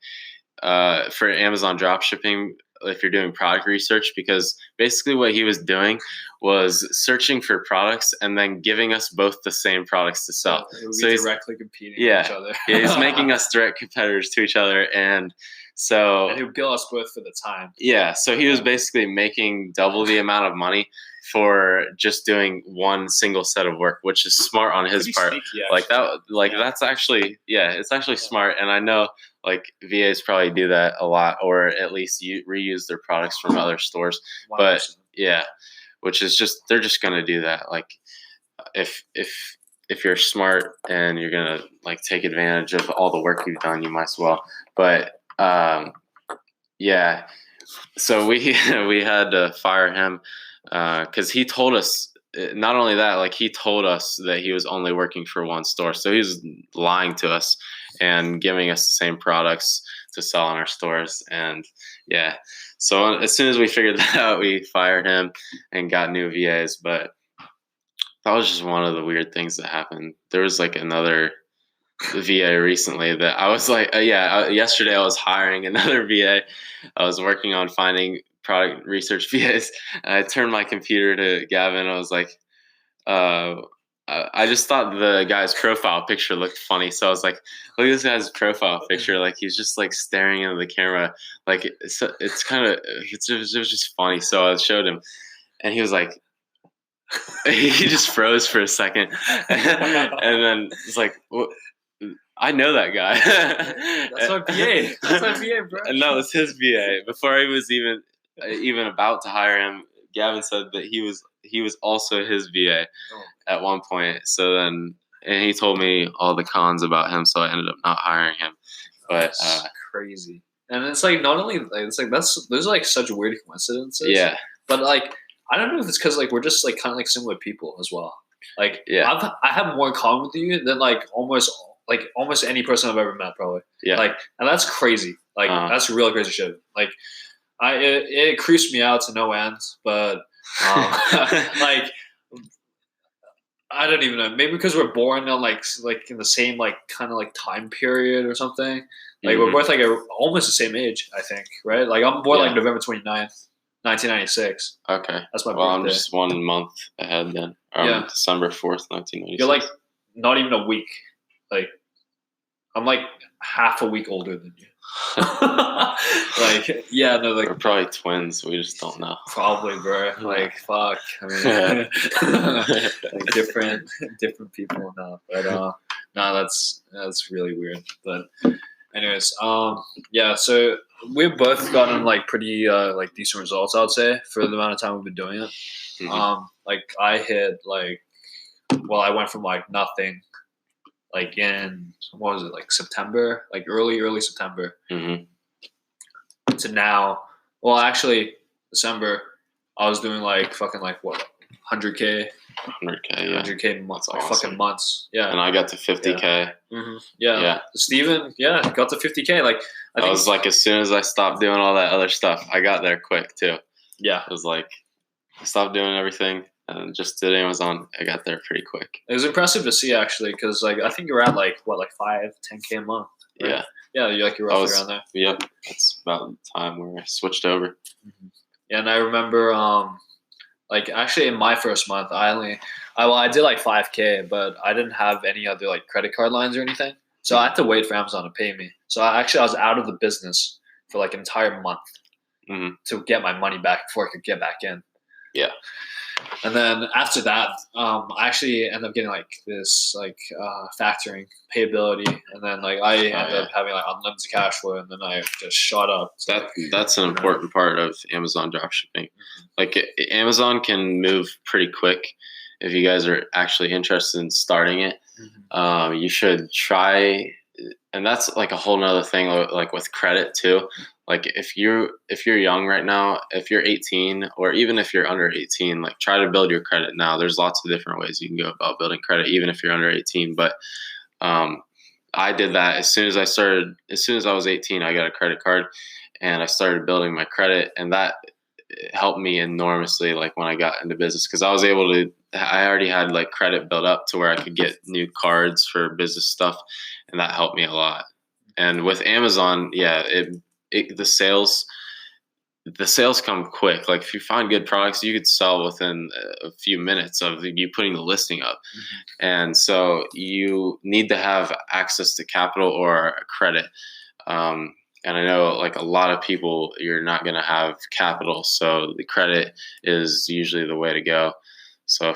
for Amazon drop shipping, if you're doing product research, because basically what he was doing was searching for products and then giving us both the same products to sell. So he's directly competing with each other. He's making us direct competitors to each other. And he would bill us both for the time. Yeah. So he was basically making double the amount of money for just doing one single set of work, which is smart on his part. Sneaky, that's actually, it's actually smart. And I know like VAs probably do that a lot, or at least reuse their products from other stores. 100%. But which is just, they're just going to do that. Like if you're smart and you're going to like take advantage of all the work you've done, you might as well. But so we had to fire him because he told us, not only that, like he told us that he was only working for one store. So he was lying to us and giving us the same products to sell in our stores. And so as soon as we figured that out, we fired him and got new VAs. But that was just one of the weird things that happened. There was like another VA recently that I was like, yesterday I was hiring another VA. I was working on finding product research VAs. And I turned my computer to Gavin. I was like, I just thought the guy's profile picture looked funny. So I was like, look at this guy's profile picture. Like he's just like staring into the camera. Like it's it was just funny. So I showed him and he was like, he just froze for a second. And then it's like, what? I know that guy. That's my VA. That's my VA, bro. And that was his VA. Before I was even about to hire him, Gavin said that he was also his VA at one point. So then, and he told me all the cons about him, so I ended up not hiring him. But that's crazy. And it's like not only like it's like those are like such weird coincidences. Yeah. But like I don't know if it's because like we're just like kind of like similar people as well. Like I have more in common with you than like almost any person I've ever met, probably. Yeah. Like, and that's crazy. Like, that's real crazy shit. Like, it creeps me out to no end. But, like, I don't even know. Maybe because we're born on like in the same like kind of like time period or something. Like, we're both like almost the same age, I think. Right? Like, I'm born like November 29th, 1996. Okay. That's my birthday. Well, I'm just 1 month ahead then. December 4th, 1996. You're like not even a week. Like, I'm like half a week older than you. Like, we're probably twins. We just don't know. Probably, bro. Like, fuck. I mean, like different people now. But no, that's really weird. But anyways, so we've both gotten like pretty like decent results, I would say, for the amount of time we've been doing it. Mm-hmm. Like I hit like, I went from like nothing. Like in, what was it, like September, like early September, to now. Well, actually, December, I was doing like fucking like what, 100K? 100K months, like awesome. Fucking months. Yeah. And I got to 50K. Yeah. Steven, got to 50K. Like, I was like, as soon as I stopped doing all that other stuff, I got there quick too. Yeah. It was like, I stopped doing everything. And just did Amazon. I got there pretty quick. It was impressive to see actually, because like I think you're at like what, like 5-10K a month. Right? Yeah. You're roughly around there. Yep, that's about the time where I switched over. Mm-hmm. Yeah, and I remember like actually in my first month, I did like 5K, but I didn't have any other like credit card lines or anything, so I had to wait for Amazon to pay me. So I was out of the business for like an entire month to get my money back before I could get back in. Yeah. And then after that, I actually ended up getting like this like factoring payability, and then like I ended up having like unlimited cash flow, and then I just shot up. That's an important part of Amazon dropshipping. Like Amazon can move pretty quick if you guys are actually interested in starting it. You should try, and that's like a whole nother thing. Like with credit too. Like if you're young right now, if you're 18 or even if you're under 18, like try to build your credit now. There's lots of different ways you can go about building credit, even if you're under 18. But I did that as soon as I was 18, I got a credit card and I started building my credit, and that helped me enormously. Like when I got into business, because I already had like credit built up to where I could get new cards for business stuff, and that helped me a lot. And with Amazon, yeah, the sales come quick. Like if you find good products, you could sell within a few minutes of you putting the listing up. And so you need to have access to capital or credit. And I know like a lot of people, you're not going to have capital. So the credit is usually the way to go. So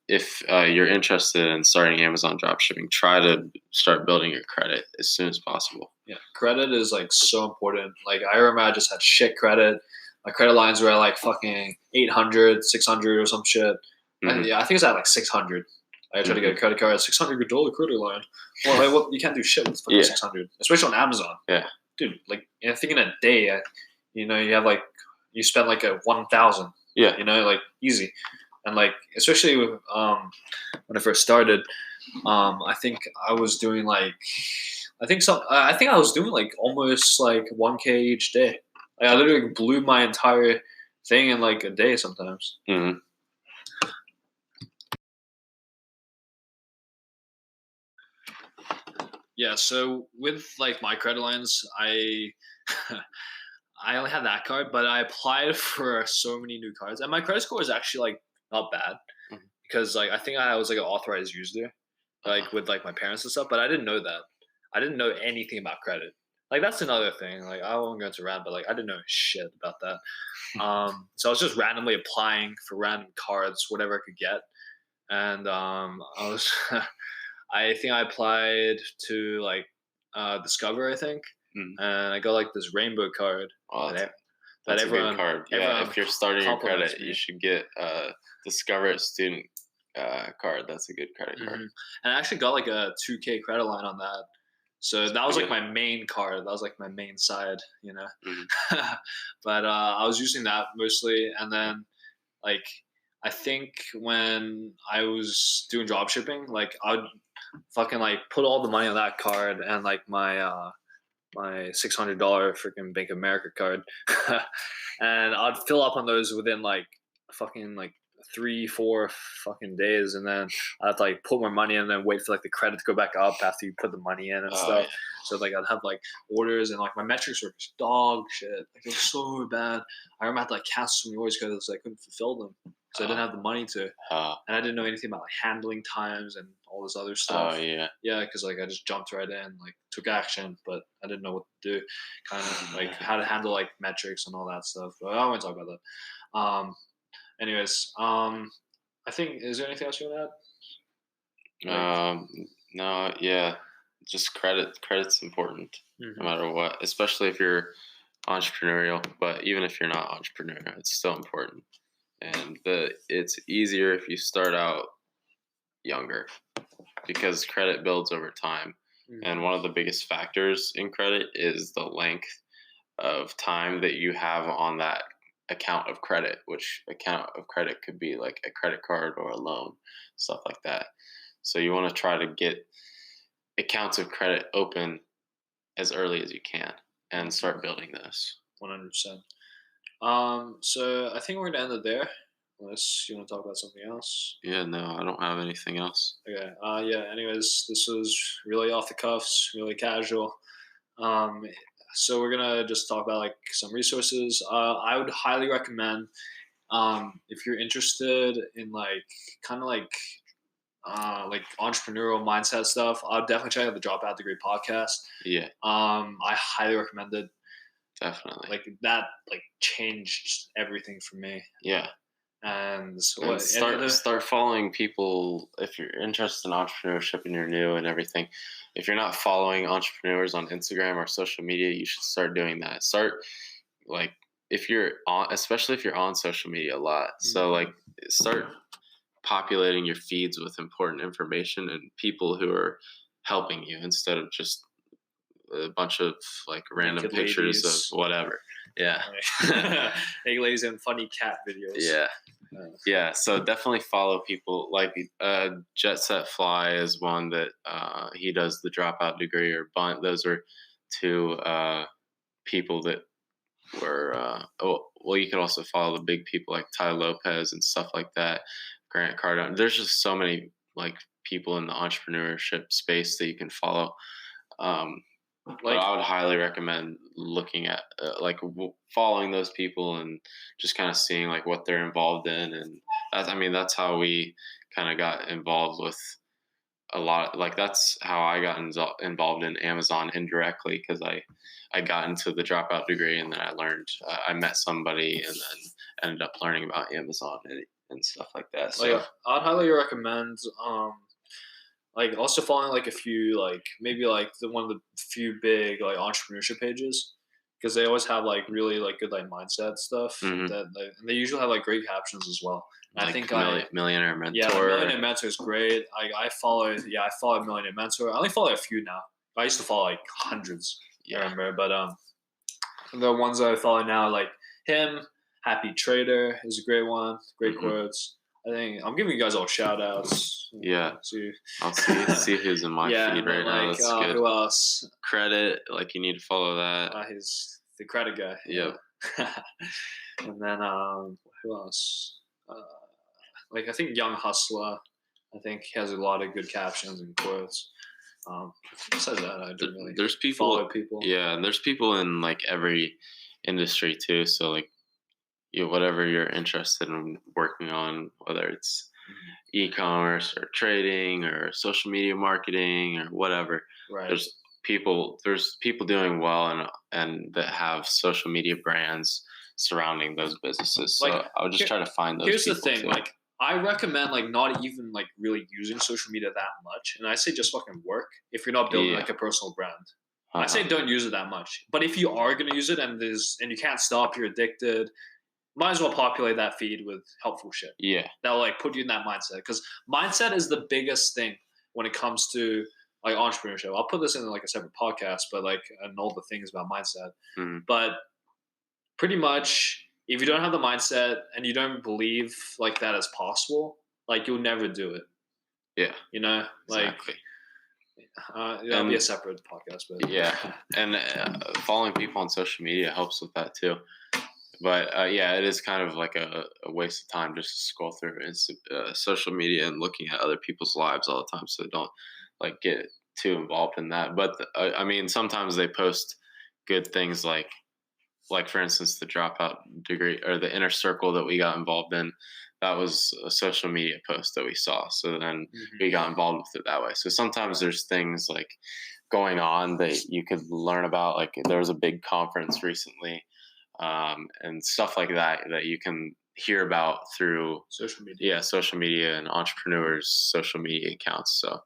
if you're interested in starting Amazon dropshipping, try to start building your credit as soon as possible. Yeah, credit is like so important. Like I remember I just had shit credit. My credit lines were at like fucking 800, 600 or some shit. Mhm. I think it's at like 600. I tried to get a credit card at $600 credit line. Well, like, you can't do shit with fucking 600, especially on Amazon. Yeah, dude. Like I think in a day, you have like you spend like a 1,000. yeah, like easy, and like especially with, when I first started, I think I was doing like I think I was doing like almost like 1K each day. Like I literally blew my entire thing in like a day sometimes. Mm-hmm. Yeah, so with like my credit lines, I I only have that card, but I applied for so many new cards, and my credit score is actually like not bad because like I think I was like an authorized user, like with like my parents and stuff, but I didn't know that. I didn't know anything about credit. Like that's another thing. Like I won't go into rant, but like I didn't know shit about that. So I was just randomly applying for random cards, whatever I could get, and I was I think I applied to like Discover, I think, and I got like this rainbow card. Oh, that that's a everyone, good card. Yeah, everyone if you're starting your compliments credit, me. you should get Discover student card. That's a good credit card. And I actually got like a 2K credit line on that. So that was like my main card. That was like my main side, But I was using that mostly, and then like I think when I was doing drop shipping, like I would fucking like put all the money on that card and like my $600 freaking Bank of America card, and I'd fill up on those within like fucking like 3-4 fucking days, and then I'd have to like put more money in and then wait for like the credit to go back up after you put the money in and stuff. Yeah. So like I'd have like orders and like my metrics were just dog shit. Like it was so bad. I remember I had to like cancel so many orders because I couldn't fulfill them because I didn't have the money to, and I didn't know anything about like handling times and all this other stuff. Oh yeah. Yeah, because like I just jumped right in, like took action, but I didn't know what to do, kind of like how to handle like metrics and all that stuff. But I won't talk about that. Anyways, I think is there anything else you want to add? No, yeah, just credit's important no matter what, especially if you're entrepreneurial. But even if you're not entrepreneurial, it's still important. And it's easier if you start out younger because credit builds over time. And one of the biggest factors in credit is the length of time that you have on that account of credit, which account of credit could be like a credit card or a loan, stuff like that. So you want to try to get accounts of credit open as early as you can and start building those. 100%. So I think we're gonna end it there. Unless you want to talk about something else. Yeah, no, I don't have anything else. Okay. Yeah. Anyways, this was really off the cuffs, really casual. So we're gonna just talk about like some resources. I would highly recommend if you're interested in like kind of like entrepreneurial mindset stuff. I'll definitely check out the Dropout Degree podcast. Yeah. I highly recommend it. Definitely. Like that like changed everything for me. Yeah. And start following people if you're interested in entrepreneurship and you're new and everything. If you're not following entrepreneurs on Instagram or social media, you should start doing that. Start like if you're on, especially if you're on social media a lot. So like start populating your feeds with important information and people who are helping you instead of just a bunch of like random Naked pictures ladies. of whatever. Yeah. Naked ladies and funny cat videos. Yeah. Yeah. So definitely follow people like Jet Set Fly is one that he does the Dropout Degree, or Bunt. Those are two people that were well, you could also follow the big people like Ty Lopez and stuff like that, Grant Cardone. There's just so many like people in the entrepreneurship space that you can follow. But I would highly recommend looking at following those people and just kind of seeing like what they're involved in. And that's how we kind of got involved with a lot. Like that's how I got involved in Amazon indirectly, because I got into the Dropout Degree, and then I met somebody, and then ended up learning about Amazon and stuff like that. So I'd highly recommend like also following like a few like maybe like one of the few big like entrepreneurship pages, because they always have like really like good like mindset stuff and they usually have like great captions as well. And like I think Millionaire Mentor. Yeah, Millionaire Mentor is great. I follow Millionaire Mentor. I only follow a few now. I used to follow like hundreds. I remember, but the ones that I follow now, like him, Happy Trader is a great one. Great quotes. I think I'm giving you guys all shout outs. Yeah. I'll see who's in my feed right now. That's good. Who else? Credit, like you need to follow that. He's the credit guy. Yep. And then who else? Like I think Young Hustler. I think he has a lot of good captions and quotes. Besides that, I don't really follow people. Yeah, and there's people in like every industry too. So like, whatever you're interested in working on, whether it's e-commerce or trading or social media marketing or whatever, right. There's people doing well and that have social media brands surrounding those businesses. So like, I would just try to find those. Here's people the thing, too. like I recommend like not even like really using social media that much, and I say just fucking work if you're not building like a personal brand. I say don't use it that much, but if you are going to use it and you can't stop, you're addicted, might as well populate that feed with helpful shit. Yeah, that'll like put you in that mindset, because mindset is the biggest thing when it comes to like entrepreneurship. I'll put this in like a separate podcast, but like and all the things about mindset. But pretty much, if you don't have the mindset and you don't believe like that is possible, like you'll never do it. Yeah, exactly. That'll be a separate podcast, but yeah, and following people on social media helps with that too. But it is kind of like a waste of time just to scroll through social media and looking at other people's lives all the time. So don't like get too involved in that. But sometimes they post good things like for instance, the Dropout Degree or the Inner Circle that we got involved in. That was a social media post that we saw. So then we got involved with it that way. So sometimes there's things like going on that you could learn about. Like there was a big conference recently. And stuff like that you can hear about through social media. Yeah, social media and entrepreneurs' social media accounts. So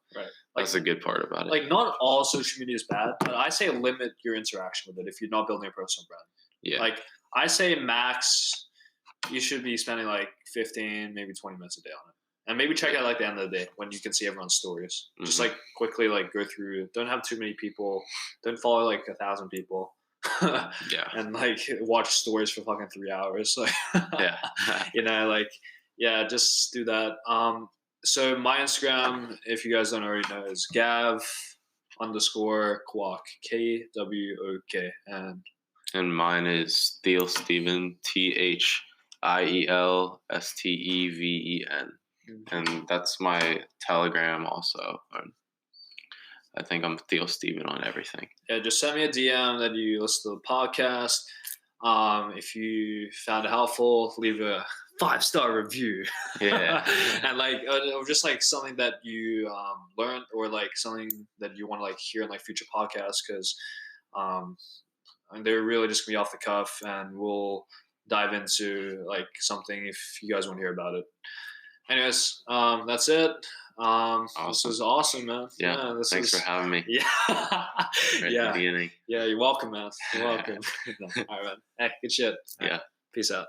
that's a good part about it. Like not all social media is bad, but I say limit your interaction with it if you're not building a personal brand. Yeah. Like I say max, you should be spending like 15, maybe 20 minutes a day on it. And maybe check it out like the end of the day when you can see everyone's stories. Just like quickly like go through, don't have too many people, don't follow like 1,000 people. And like watch stories for fucking 3 hours. Like, just do that. So my Instagram, if you guys don't already know, is Gav _Kwok, KWOK, and mine is Thiel.Steven, ThielSteven, and that's my Telegram also. I think I'm Ft.Steven on everything. Yeah, just send me a DM that you listen to the podcast. If you found it helpful, leave a 5-star review. Yeah. And like, or just like something that you learned, or like something that you want to like hear in like future podcasts, because they're really just gonna be off the cuff, and we'll dive into like something if you guys want to hear about it. Anyways, that's it. Awesome. This was awesome, man. Yeah, thanks for having me. Yeah. Right at the beginning. Yeah, you're welcome, man. You're welcome. All right, man. Hey, good shit. Yeah. Peace out.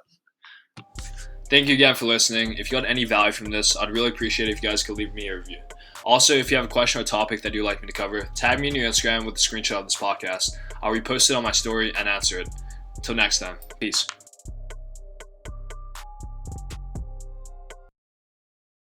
Thank you again for listening. If you got any value from this, I'd really appreciate it if you guys could leave me a review. Also, if you have a question or topic that you'd like me to cover, tag me in your Instagram with a screenshot of this podcast. I'll repost it on my story and answer it. Until next time, peace.